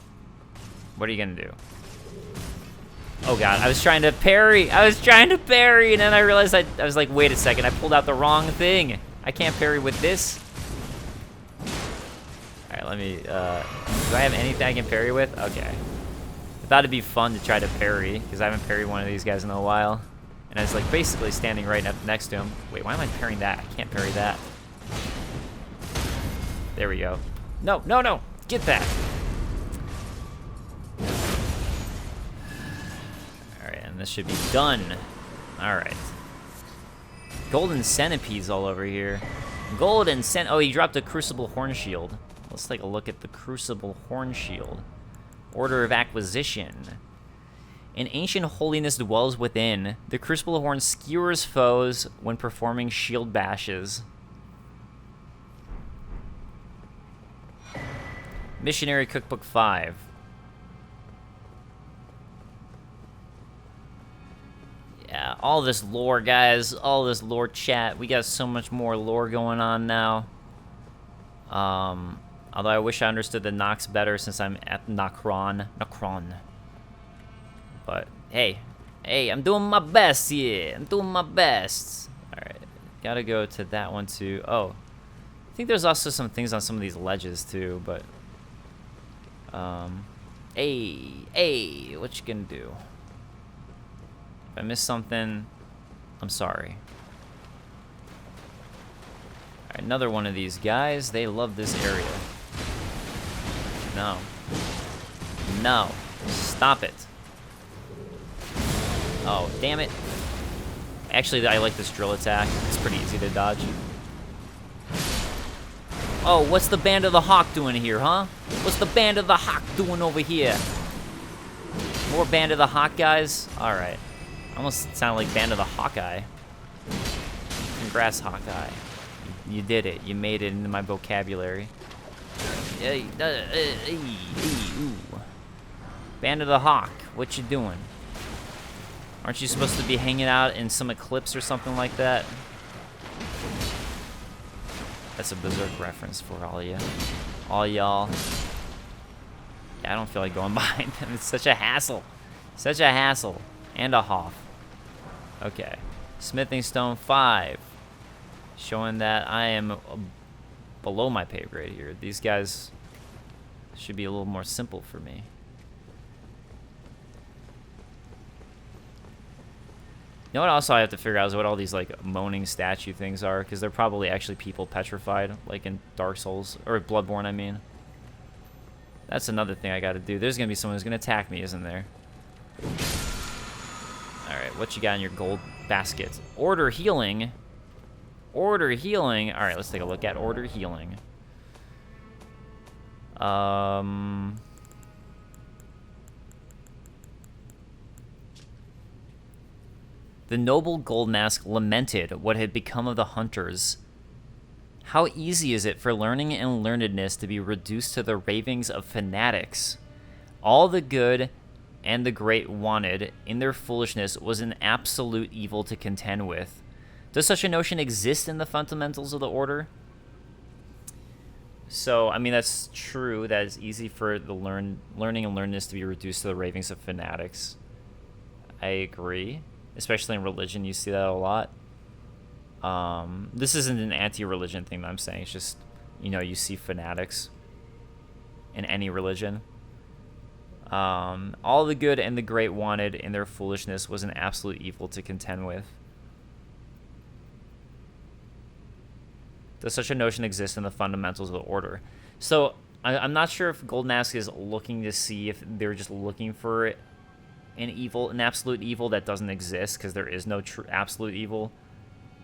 What are you gonna do? Oh god, I was trying to parry, and then I realized I was like, wait a second, I pulled out the wrong thing. I can't parry with this. Alright, let me, do I have anything I can parry with? Okay. I thought it'd be fun to try to parry, because I haven't parried one of these guys in a while. And I was like basically standing right up next to him. Wait, why am I parrying that? I can't parry that. There we go. No, no, no, get that. This should be done. All right. Golden centipedes all over here. Oh, he dropped a crucible horn shield. Let's take a look at the crucible horn shield. Order of acquisition. An ancient holiness dwells within. The crucible horn skewers foes when performing shield bashes. Missionary Cookbook 5. Yeah, all this lore, guys. All this lore chat. We got so much more lore going on now. Although I wish I understood the Nox better since I'm at Nokron. But, hey, I'm doing my best here. I'm doing my best. Alright, gotta go to that one too. Oh, I think there's also some things on some of these ledges too, but... Hey, what you gonna do? If I missed something, I'm sorry. All right, another one of these guys. They love this area. No. No. Stop it. Oh, damn it. Actually, I like this drill attack. It's pretty easy to dodge. Oh, what's the Band of the Hawk doing here, huh? What's the Band of the Hawk doing over here? More Band of the Hawk guys? All right. Almost sound like Band of the Hawkeye. Congrats, Hawkeye. You did it. You made it into my vocabulary. Band of the Hawk, what you doing? Aren't you supposed to be hanging out in some eclipse or something like that? That's a Berserk reference for all of you. All y'all. Yeah, I don't feel like going behind them. It's such a hassle. Such a hassle. And a Hoff. Okay. Smithing Stone 5. Showing that I am below my pay grade here. These guys should be a little more simple for me. You know what also I have to figure out is what all these like moaning statue things are, because they're probably actually people petrified, like in Dark Souls, or Bloodborne, I mean. That's another thing I gotta do. There's gonna be someone who's gonna attack me, isn't there? Alright, what you got in your gold basket? Order healing. Order healing. Alright, let's take a look at order healing. The noble gold mask lamented what had become of the hunters. How easy is it for learning and learnedness to be reduced to the ravings of fanatics? All the good and the great wanted, in their foolishness, was an absolute evil to contend with. Does such a notion exist in the fundamentals of the order? So, I mean, that's true. That it's easy for the learning and learnedness to be reduced to the ravings of fanatics. I agree. Especially in religion, you see that a lot. This isn't an anti-religion thing that I'm saying. It's just, you know, you see fanatics in any religion. All the good and the great wanted, in their foolishness, was an absolute evil to contend with. Does such a notion exist in the fundamentals of the order? So, I'm not sure if Golden Ask is looking to see if they're just looking for an absolute evil that doesn't exist, because there is no true absolute evil.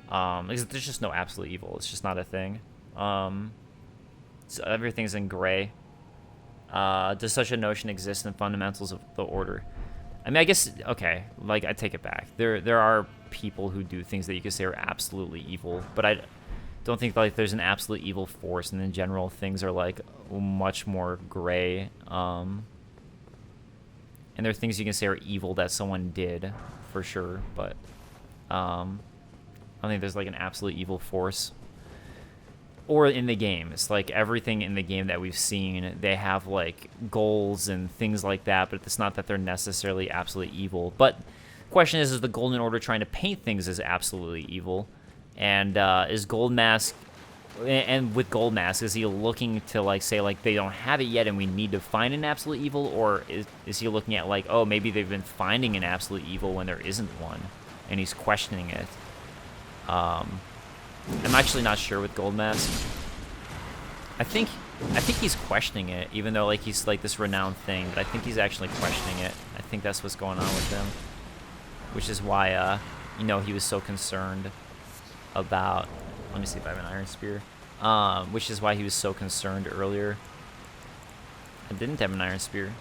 Because there's just no absolute evil. It's just not a thing. So everything's in gray. Does such a notion exist in fundamentals of the order? I mean, I guess, okay, like, I take it back. There are people who do things that you could say are absolutely evil, but don't think like there's an absolute evil force, and in general things are like much more gray. And there are things you can say are evil that someone did, for sure, but I don't think there's like an absolute evil force. Or in the game, it's like everything in the game that we've seen, they have like goals and things like that, but it's not that they're necessarily absolutely evil. But the question is the Golden Order trying to paint things as absolutely evil? And is Gold Mask, and with Gold Mask, is he looking to like say like they don't have it yet and we need to find an absolute evil? Or is he looking at like, oh, maybe they've been finding an absolute evil when there isn't one, and he's questioning it? I'm actually not sure with Gold Mask. I think he's questioning it, even though like he's like this renowned thing, but I think he's actually questioning it. I think that's what's going on with him, which is why you know, he was so concerned about. Let me see if I have an Iron Spear. Which is why he was so concerned earlier. I didn't have an Iron Spear.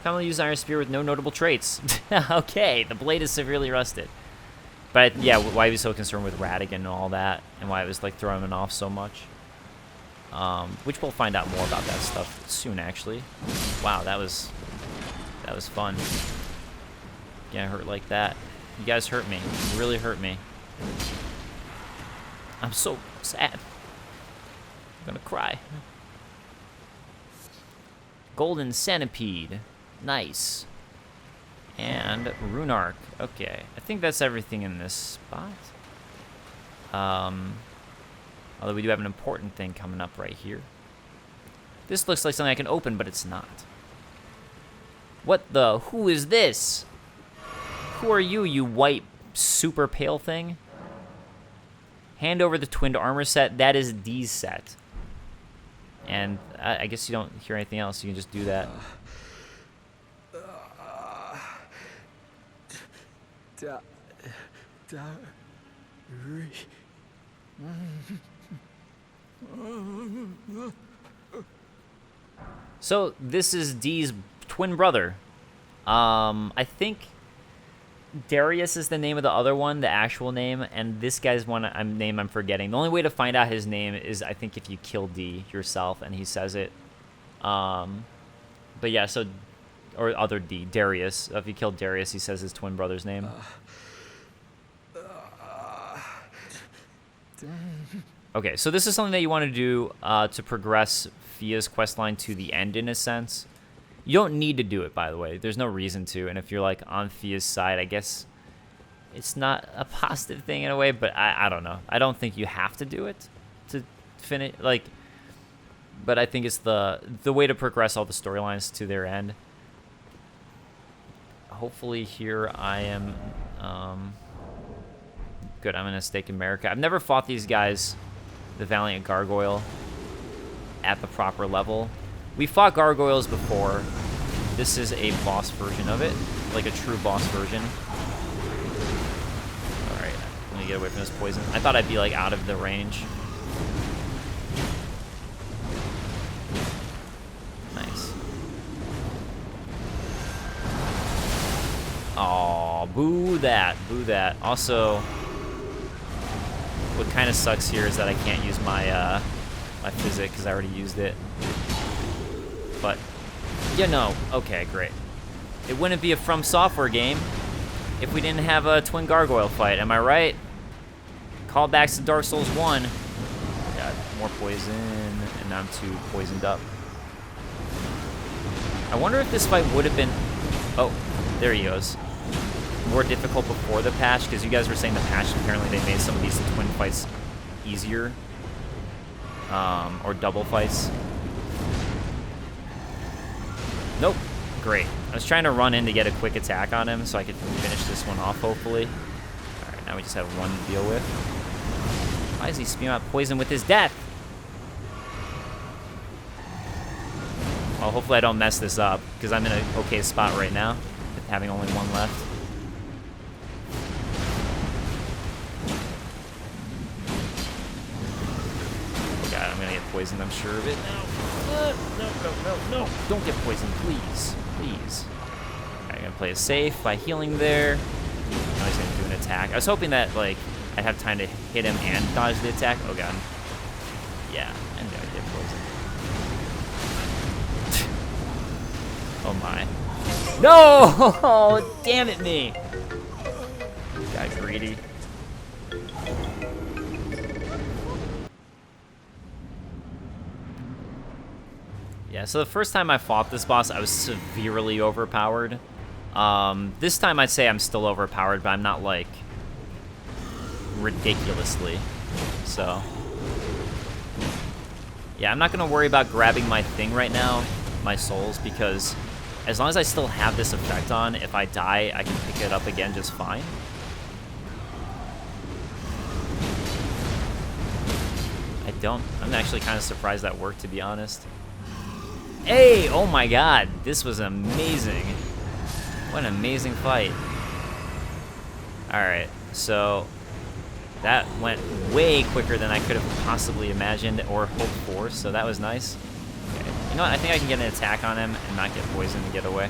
Commonly used Iron Spear with no notable traits. Okay, the blade is severely rusted. But yeah, why he was so concerned with Radigan and all that, and why it was like throwing him off so much. Which we'll find out more about that stuff soon, actually. Wow, that was fun. Getting hurt like that. You guys hurt me. You really hurt me. I'm so sad. I'm gonna cry. Golden Centipede. Nice. And Rune Arc. Okay, I think that's everything in this spot. Although we do have an important thing coming up right here. This looks like something I can open, but it's not. What the? Who is this? Who are you, you white super pale thing? Hand over the twinned armor set. That is D's set. And I guess you don't hear anything else. You can just do that. So this is D's twin brother. I think Darius is the name of the other one, the actual name, and this guy's name I'm forgetting. The only way to find out his name is, I think, if you kill D yourself and he says it. But yeah, so, or other D, Darius. If you kill Darius, he says his twin brother's name. Okay, so this is something that you want to do to progress Fia's questline to the end, in a sense. You don't need to do it, by the way. There's no reason to. And if you're like on Fia's side, I guess it's not a positive thing in a way, but I don't know. I don't think you have to do it to finish. Like, but I think it's the way to progress all the storylines to their end. Hopefully here I am. Good. I'm in a Stake America. I've never fought these guys, the Valiant Gargoyle, at the proper level. We fought gargoyles before. This is a boss version of it, like a true boss version. All right, let me get away from this poison. I thought I'd be like out of the range. Nice. Oh, boo that, boo that. Also, what kind of sucks here is that I can't use my my physic because I already used it. But, yeah, no. Okay, great. It wouldn't be a From Software game if we didn't have a twin gargoyle fight. Am I right? Callbacks to Dark Souls 1. Got more poison, and now I'm too poisoned up. I wonder if this fight would have been... Oh, there he goes. More difficult before the patch, because you guys were saying the patch, apparently they made some of these twin fights easier. Or double fights. Nope. Great. I was trying to run in to get a quick attack on him so I could finish this one off, hopefully. Alright, now we just have one to deal with. Why is he spewing out poison with his death? Well, hopefully I don't mess this up, because I'm in an okay spot right now, with having only one left. Oh god, I'm gonna get poisoned, I'm sure of it. No. Don't get poisoned, please. Please. Alright, I'm gonna play it safe by healing there. Now he's gonna do an attack. I was hoping that, like, I'd have time to hit him and dodge the attack. Oh god. Yeah, I knew I'd get poisoned. Oh my. No! Damn it me! Got greedy. Yeah, so the first time I fought this boss, I was severely overpowered. This time I'd say I'm still overpowered, but I'm not, like, ridiculously. So, yeah, I'm not going to worry about grabbing my thing right now, my souls, because as long as I still have this effect on, if I die, I can pick it up again just fine. I'm actually kind of surprised that worked, to be honest. Hey, oh my god, this was amazing. What an amazing fight. Alright, so that went way quicker than I could have possibly imagined or hoped for, so that was nice. Okay. You know what, I think I can get an attack on him and not get poisoned and get away.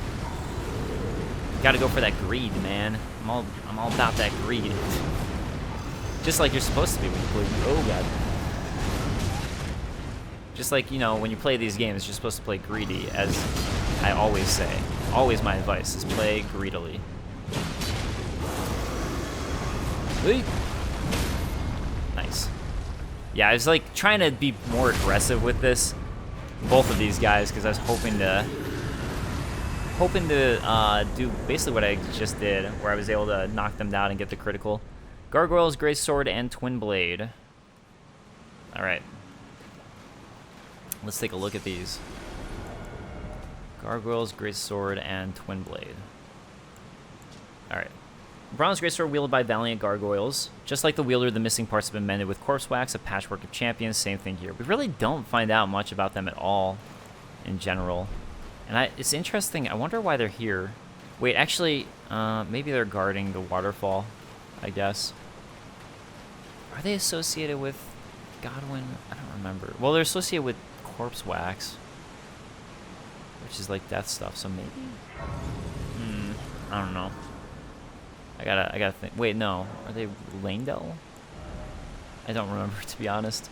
Gotta go for that greed, man. I'm all about that greed. Just like you're supposed to be when you play. Oh god. Just like, you know, when you play these games, you're supposed to play greedy, as I always say. Always my advice is play greedily. Nice. Yeah, I was like trying to be more aggressive with this, both of these guys, because I was hoping to do basically what I just did, where I was able to knock them down and get the critical. Gargoyles, Great Sword, and Twin Blade. All right. Let's take a look at these. Gargoyles, Great Sword, and Twin Blade. Alright. Bronze Great Sword wielded by valiant gargoyles. Just like the wielder, the missing parts have been mended with corpse wax, a patchwork of champions. Same thing here. We really don't find out much about them at all in general. And it's interesting. I wonder why they're here. Wait, actually, maybe they're guarding the waterfall, I guess. Are they associated with Godwin? I don't remember. Well, they're associated with corpse wax, which is like death stuff, so maybe I don't know. I gotta think. Wait, no, are they Langdell? I don't remember, to be honest.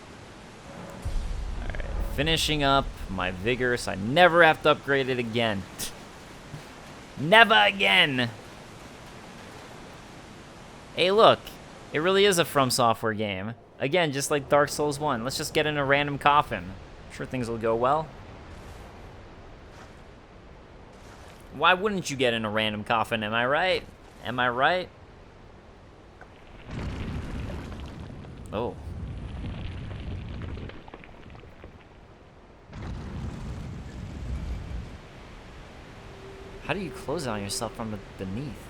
Alright, finishing up my vigor so I never have to upgrade it again. Never again. Hey, look, it really is a From Software game again, just like Dark Souls 1. Let's just get in a random coffin. Sure, things will go well. Why wouldn't you get in a random coffin, am I right? Am I right? Oh. How do you close it on yourself from beneath?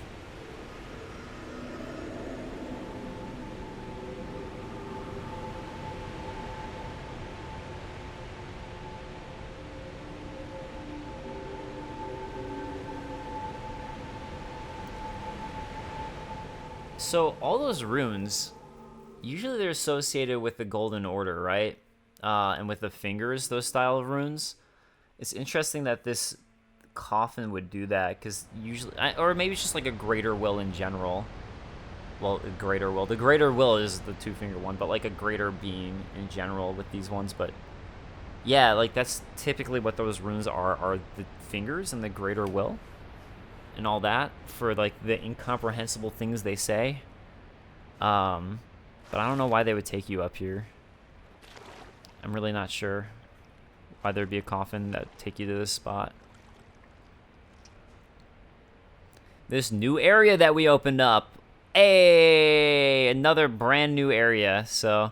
So all those runes, usually they're associated with the Golden Order, right? And with the fingers, those style of runes. It's interesting that this coffin would do that, because usually, or maybe it's just like a greater will in general. Well, a greater will. The greater will is the two-finger one, but like a greater being in general with these ones. But yeah, like that's typically what those runes are the fingers and the greater will. And all that for like the incomprehensible things they say. But I don't know why they would take you up here. I'm really not sure why there'd be a coffin that would take you to this spot. This new area that we opened up. Hey, another brand new area. So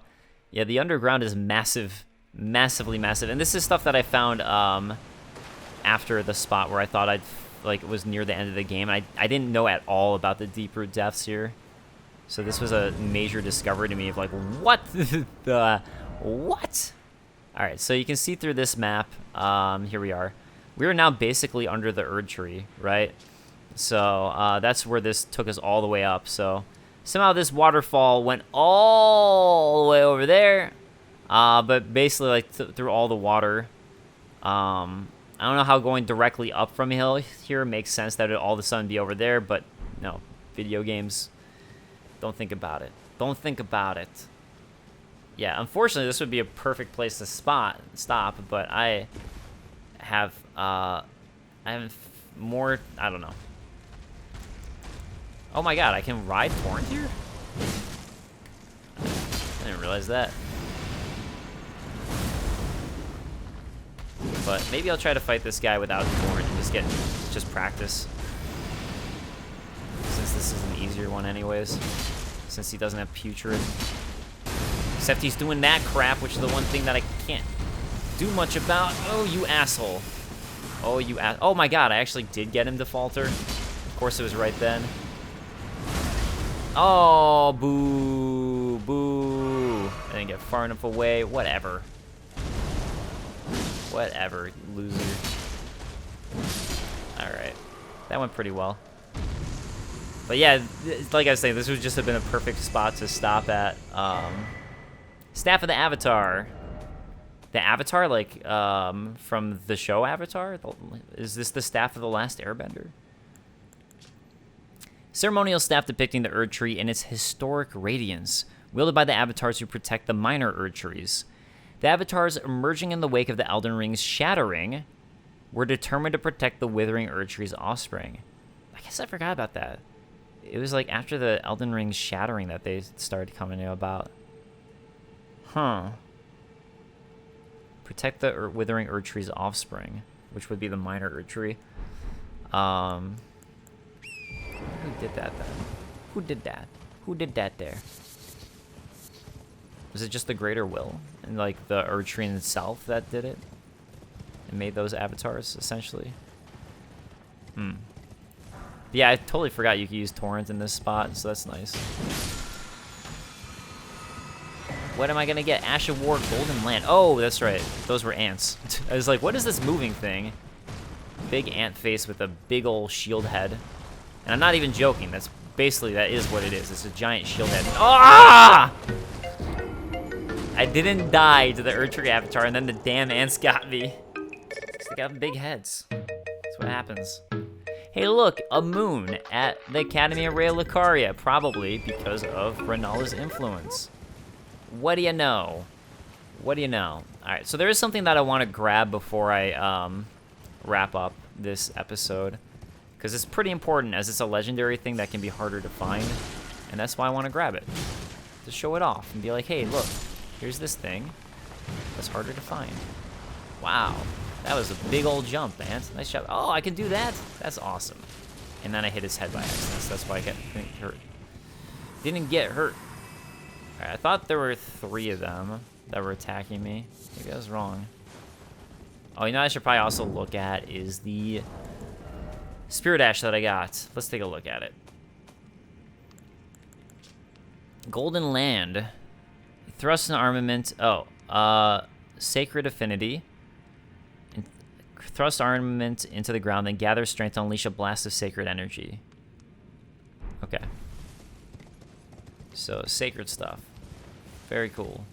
yeah, the underground is massive, massively massive. And this is stuff that I found after the spot where I thought it was near the end of the game. I didn't know at all about the deep root depths here. So this was a major discovery to me of like, what the, what? All right, so you can see through this map, here we are. We are now basically under the Erd Tree, right? So that's where this took us all the way up. So somehow this waterfall went all the way over there. But basically like through all the water. I don't know how going directly up from a hill here makes sense that it all of a sudden be over there, but no, video games, don't think about it. Don't think about it. Yeah, unfortunately, this would be a perfect place to stop, but I have more, I don't know. Oh my god, I can ride Torrent here? I didn't realize that. But maybe I'll try to fight this guy without Torrent and just practice. Since this is an easier one anyways. Since he doesn't have Putrid. Except he's doing that crap, which is the one thing that I can't do much about. Oh, you asshole. Oh, oh my god, I actually did get him to falter. Of course it was right then. Oh, boo, boo. I didn't get far enough away. Whatever. Whatever, loser. Alright. That went pretty well. But yeah, like I was saying, this would just have been a perfect spot to stop at. Staff of the Avatar. The Avatar, like, from the show Avatar? Is this the Staff of the Last Airbender? Ceremonial staff depicting the Erd Tree in its historic radiance, wielded by the Avatars who protect the minor Erd Trees. The Avatars, emerging in the wake of the Elden Ring's shattering, were determined to protect the withering Erd Tree's offspring. I guess I forgot about that. It was like after the Elden Ring's shattering that they started coming about. Huh. Protect the withering Erd Tree's offspring, which would be the minor Erd Tree. Who did that then? Who did that? Who did that there? Was it just the Greater Will? And like the Erd Tree in itself that did it? And made those avatars, essentially? Yeah, I totally forgot you could use Torrent in this spot, so that's nice. What am I gonna get? Ash of War, Golden Land. Oh, that's right. Those were ants. I was like, what is this moving thing? Big ant face with a big old shield head. And I'm not even joking. That is what it is. It's a giant shield head. Ah! I didn't die to the Erd Tree Avatar, and then the damn ants got me. They got big heads. That's what happens. Hey, look, a moon at the Academy of Raya Lucaria, probably because of Renala's influence. What do you know? What do you know? All right, so there is something that I want to grab before I wrap up this episode, because it's pretty important, as it's a legendary thing that can be harder to find, and that's why I want to grab it, to show it off and be like, hey, look, here's this thing that's harder to find. Wow, that was a big old jump, man. Nice job. Oh, I can do that? That's awesome. And then I hit his head by accident, so that's why I didn't hurt. Didn't get hurt. All right, I thought there were 3 of them that were attacking me. Maybe I was wrong. Oh, you know what I should probably also look at is the Spirit Ash that I got. Let's take a look at it. Golden Land. Thrust and armament. Oh, Sacred Affinity. Thrust armament into the ground, then gather strength to unleash a blast of sacred energy. Okay. So, sacred stuff. Very cool.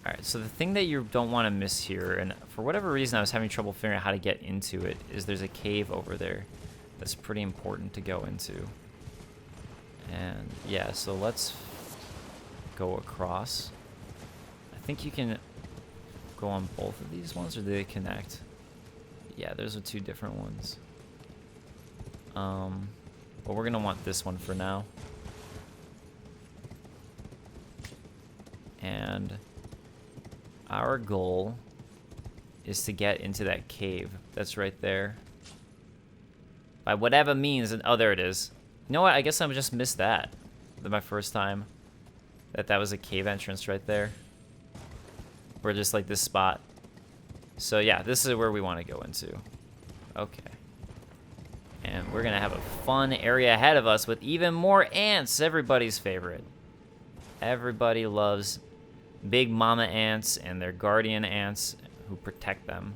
Alright, so the thing that you don't want to miss here, and for whatever reason I was having trouble figuring out how to get into it, is there's a cave over there that's pretty important to go into. And yeah, so let's go across. I think you can go on both of these ones, or do they connect? Yeah, those are 2 different ones. But we're gonna want this one for now. And our goal is to get into that cave that's right there. By whatever means, and oh, there it is. You know what? I guess I just missed that. My first time. That was a cave entrance right there. Or just like this spot. So yeah, this is where we want to go into. Okay. And we're gonna have a fun area ahead of us with even more ants. Everybody's favorite. Everybody loves big mama ants and their guardian ants who protect them.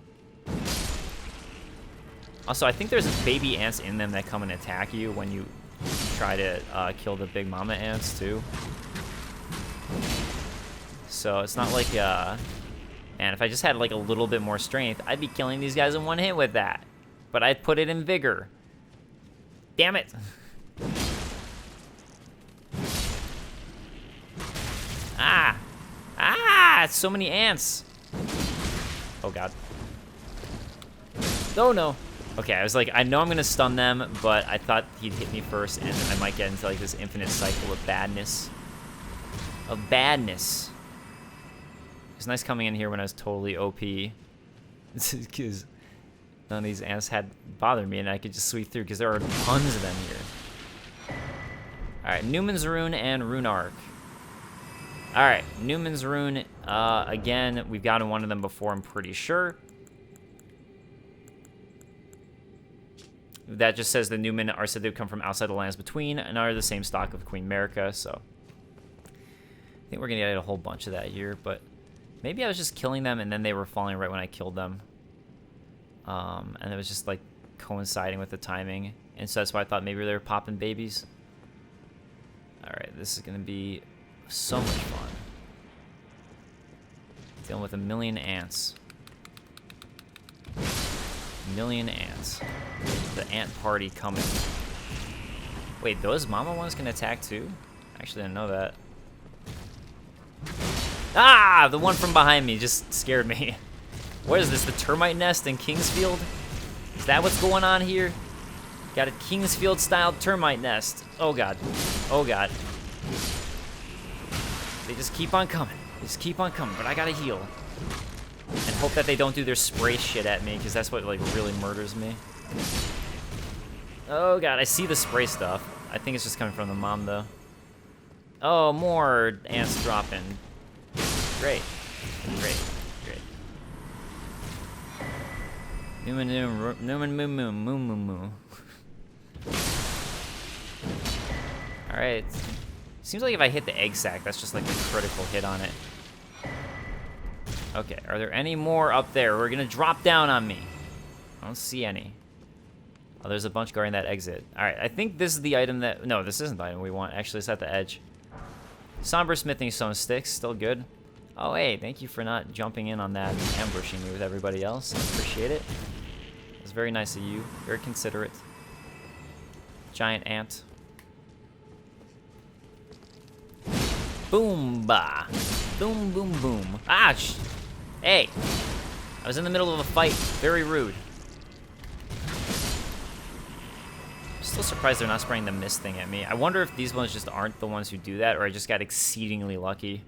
Also, I think there's baby ants in them that come and attack you when you try to kill the big mama ants too. So it's not like, man, if I just had like a little bit more strength, I'd be killing these guys in one hit with that. But I'd put it in vigor. Damn it. Ah! Ah! So many ants! Oh, God. Oh, no. Okay, I was like, I know I'm gonna stun them, but I thought he'd hit me first, and I might get into, like, this infinite cycle of badness. Of badness. It's nice coming in here when I was totally OP. Because none of these ants had bothered me, and I could just sweep through, because there are tons of them here. Alright, Newman's Rune and Rune Arc. Alright, Newman's Rune, again, we've gotten one of them before, I'm pretty sure. That just says the Newmen are said to come from outside the lands between and are the same stock of Queen America, so I think we're gonna get a whole bunch of that here, but maybe I was just killing them and then they were falling right when I killed them. And it was just like coinciding with the timing, and so that's why I thought maybe they were popping babies. Alright, this is gonna be so much fun. Dealing with a million ants. Million ants. The ant party coming. Wait, those mama ones can attack too? I actually didn't know that. Ah! The one from behind me just scared me. What is this, the termite nest in Kingsfield? Is that what's going on here? Got a Kingsfield-style termite nest. Oh, God. Oh, God. They just keep on coming. They just keep on coming, but I gotta heal. And hope that they don't do their spray shit at me, because that's what, like, really murders me. Oh, God, I see the spray stuff. I think it's just coming from the mom, though. Oh, more ants dropping. Great. Great. Great. Newman, moo. Alright. Seems like if I hit the egg sac, that's just like a critical hit on it. Okay, are there any more up there? We're gonna drop down on me. I don't see any. Oh, there's a bunch guarding that exit. Alright, I think this is the item that... No, this isn't the item we want. Actually, it's at the edge. Somber smithing stone sticks, still good. Oh, hey, thank you for not jumping in on that and ambushing me with everybody else. I appreciate it. It was very nice of you. Very considerate. Giant ant. Boom, bah. Boom, boom, boom. Ah, hey. I was in the middle of a fight. Very rude. I'm still surprised they're not spraying the mist thing at me. I wonder if these ones just aren't the ones who do that, or I just got exceedingly lucky.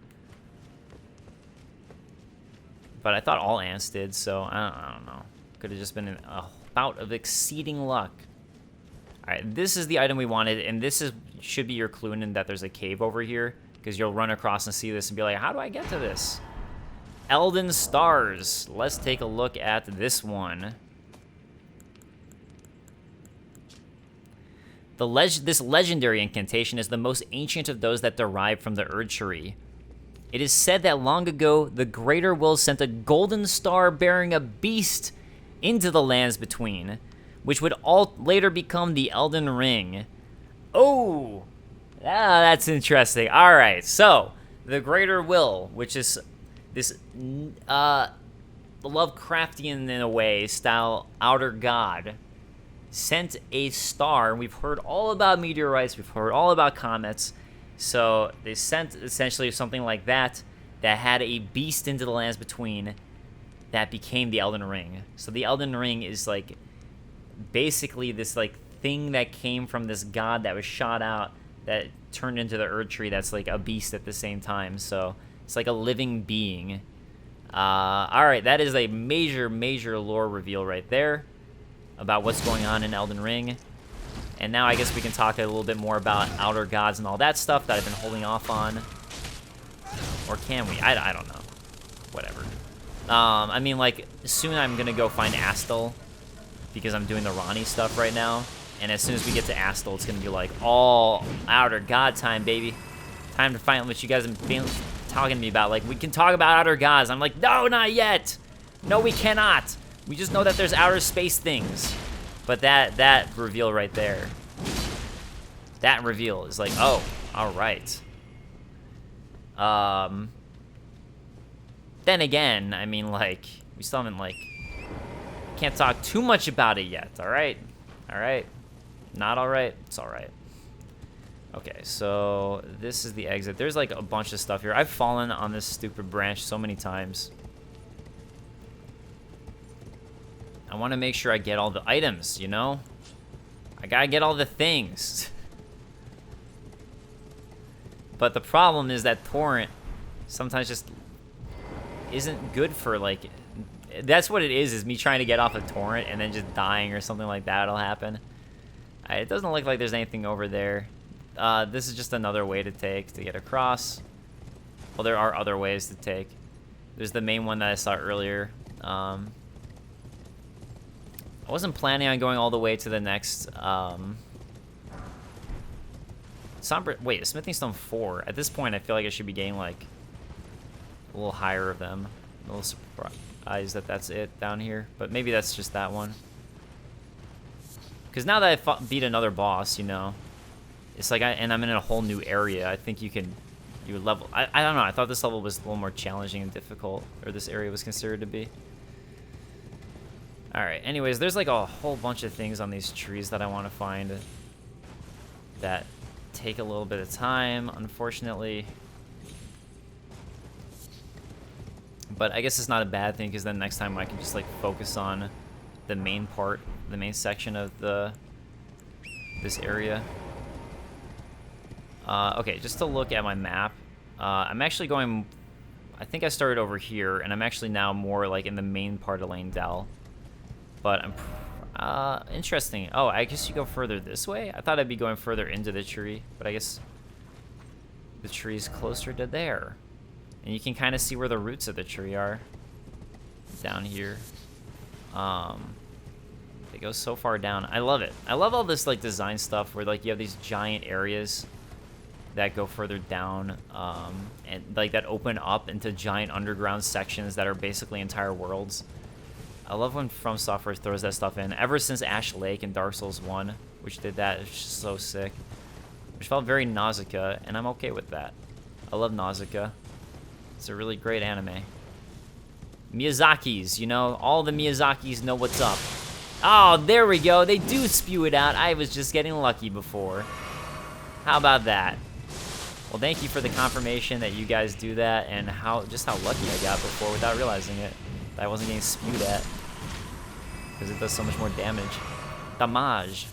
But I thought all ants did, so I don't know. Could have just been a bout of exceeding luck. Alright, this is the item we wanted, and this should be your clue in that there's a cave over here, because you'll run across and see this and be like, how do I get to this? Elden Stars. Let's take a look at this one. This legendary incantation is the most ancient of those that derive from the Erd Tree. It is said that long ago, the Greater Will sent a golden star bearing a beast into the lands between, which would all later become the Elden Ring. Oh, that's interesting. All right, so the Greater Will, which is this Lovecraftian in a way style outer god, sent a star. We've heard all about meteorites. We've heard all about comets. So they sent essentially something like that had a beast into the lands between that became the Elden Ring. So the Elden Ring is like basically this like thing that came from this god that was shot out that turned into the Erd Tree that's like a beast at the same time. So it's like a living being. Alright, that is a major lore reveal right there about what's going on in Elden Ring. And now I guess we can talk a little bit more about outer gods and all that stuff that I've been holding off on. Or can we? I don't know. Whatever. I mean, like, soon I'm going to go find Astel because I'm doing the Ronnie stuff right now. And as soon as we get to Astel, it's going to be like all outer god time, baby. Time to find what you guys have been talking to me about. Like, we can talk about outer gods. I'm like, no, not yet. No, we cannot. We just know that there's outer space things. But that reveal right there, that reveal is like, oh, all right. Then again, I mean, like, we still haven't, like, can't talk too much about it yet, all right? All right. Not all right. It's all right. Okay, so this is the exit. There's like a bunch of stuff here. I've fallen on this stupid branch so many times. I want to make sure I get all the items, you know? I gotta get all the things. But the problem is that torrent sometimes just isn't good for, like... That's what it is me trying to get off a torrent and then just dying or something like that'll happen. It doesn't look like there's anything over there. This is just another way to take to get across. Well, there are other ways to take. There's the main one that I saw earlier. I wasn't planning on going all the way to the next... Wait, Smithing Stone 4. At this point, I feel like I should be getting, like, a little higher of them. A little surprised that that's it down here. But maybe that's just that one. Because now that I beat another boss, you know, it's like, and I'm in a whole new area, I think you would level... I don't know, I thought this level was a little more challenging and difficult, or this area was considered to be. Alright, anyways, there's like a whole bunch of things on these trees that I want to find that take a little bit of time, unfortunately. But I guess it's not a bad thing, because then next time I can just like focus on the main part, the main section of this area. Okay, just to look at my map, I'm actually going... I think I started over here, and I'm actually now more like in the main part of Langdell. But I'm... interesting. Oh, I guess you go further this way? I thought I'd be going further into the tree, but I guess the tree's closer to there. And you can kind of see where the roots of the tree are. Down here. It goes so far down. I love it. I love all this like design stuff where like you have these giant areas that go further down, and like that open up into giant underground sections that are basically entire worlds. I love when From Software throws that stuff in. Ever since Ash Lake and Dark Souls 1, which did that, it's just so sick. Which felt very Nausicaa, and I'm okay with that. I love Nausicaa. It's a really great anime. Miyazaki's, you know, all the Miyazaki's know what's up. Oh, there we go. They do spew it out. I was just getting lucky before. How about that? Well, thank you for the confirmation that you guys do that, and just how lucky I got before without realizing it. I wasn't getting spewed at, because it does so much more damage. Damage.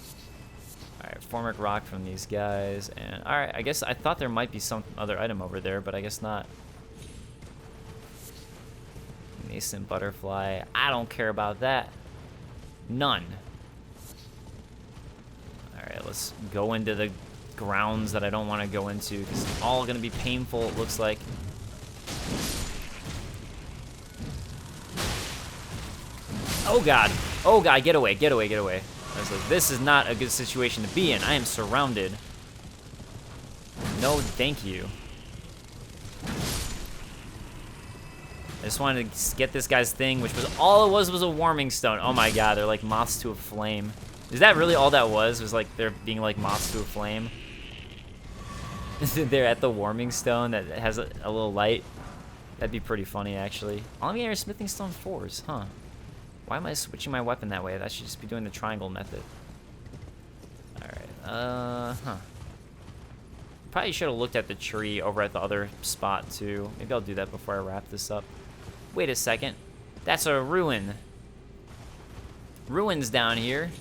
Alright, Formic Rock from these guys, and alright, I guess I thought there might be some other item over there, but I guess not. Nascent Butterfly. I don't care about that. None. Alright, let's go into the grounds that I don't want to go into, because it's all going to be painful, it looks like. Oh god. Oh god, get away, get away, get away. This is not a good situation to be in. I am surrounded. No, thank you. I just wanted to get this guy's thing, which was all it was a warming stone. Oh my god, they're like moths to a flame. Is that really all that was? Was like they're being like moths to a flame? They're at the warming stone that has a little light. That'd be pretty funny, actually. All I'm getting are Smithing Stone 4s, huh? Why am I switching my weapon that way? That should just be doing the triangle method. Alright, probably should have looked at the tree over at the other spot, too. Maybe I'll do that before I wrap this up. Wait a second. That's a ruin. Ruins down here.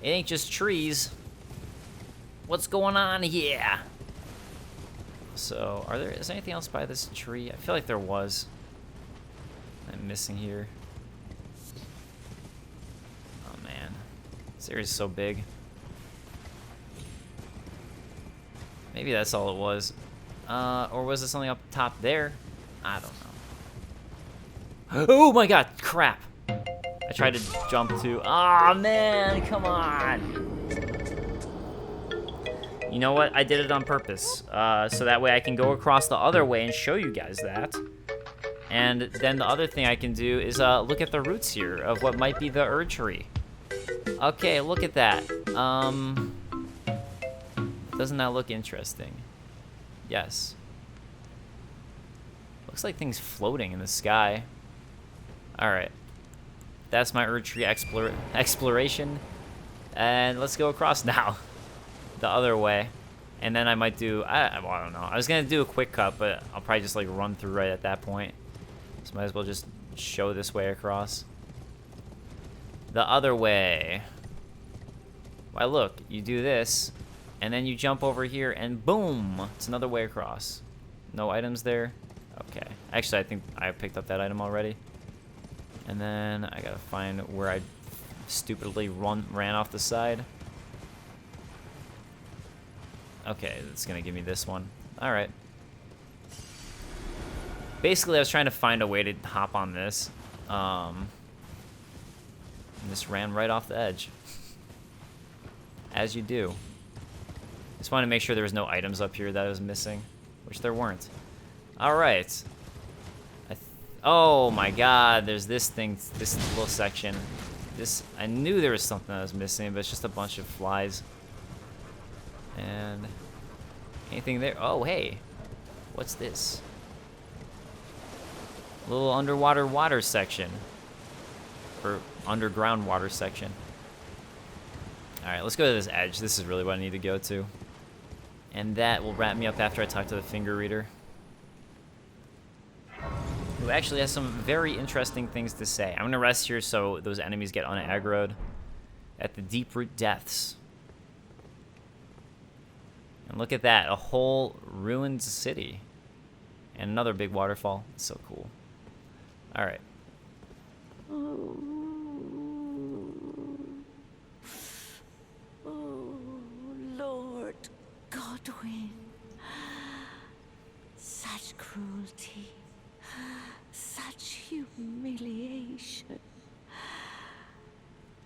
It ain't just trees. What's going on here? So, is there anything else by this tree? I feel like there was. I'm missing here. Oh man, this area is so big. Maybe that's all it was. Or was it something up top there? I don't know. Oh my god, crap. I tried to jump to. Aw, man, come on. You know what? I did it on purpose. So that way I can go across the other way and show you guys that. And then the other thing I can do is look at the roots here of what might be the Erd tree. Okay, look at that. Doesn't that look interesting? Yes. Looks like things floating in the sky. Alright. That's my Erd tree exploration. And let's go across now. The other way. And then I might do, well, I don't know. I was gonna do a quick cut, but I'll probably just like run through right at that point. So might as well just show this way across. The other way. Why, look, you do this, and then you jump over here, and boom, it's another way across. No items there? Okay. Actually, I think I picked up that item already. And then I gotta find where I stupidly ran off the side. Okay, it's gonna give me this one. Alright. Basically, I was trying to find a way to hop on this. And just ran right off the edge. As you do. Just wanted to make sure there was no items up here that I was missing. Which there weren't. Alright. Oh my god, there's this thing, this little section. I knew there was something I was missing, but it's just a bunch of flies. And anything there? Oh, hey. What's this? A little underwater water section. Or underground water section. Alright, let's go to this edge. This is really what I need to go to. And that will wrap me up after I talk to the finger reader. Who actually has some very interesting things to say. I'm going to rest here so those enemies get unaggroed at the deep root depths. And look at that, a whole ruined city. And another big waterfall. It's so cool. Alright.
Oh, Lord Godwin. Such cruelty. Such humiliation.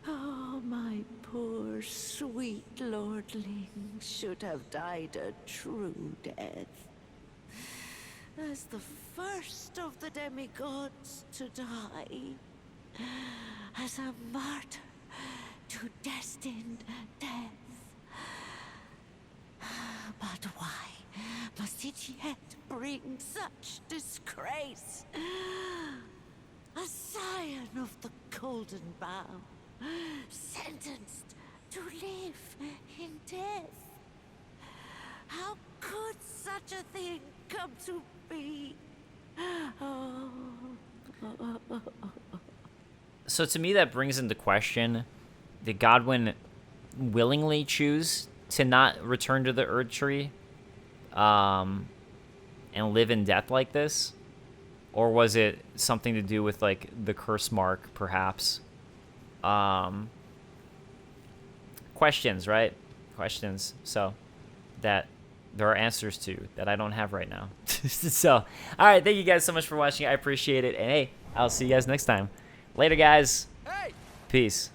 Oh, my poor sweet lordling should have died a true death. As the first of the demigods to die. As a martyr to destined death. But why must it yet bring such disgrace? A scion of the Golden Bough, sentenced to live in death. How could such a thing come to be? Oh.
So to me, that brings into question, did Godwin willingly choose to not return to the Erd Tree and live in death like this? Or was it something to do with, like, the curse mark, perhaps? Questions, right? Questions. So, that there are answers to that I don't have right now. So, alright, thank you guys so much for watching. I appreciate it. And hey, I'll see you guys next time. Later, guys.
Hey!
Peace.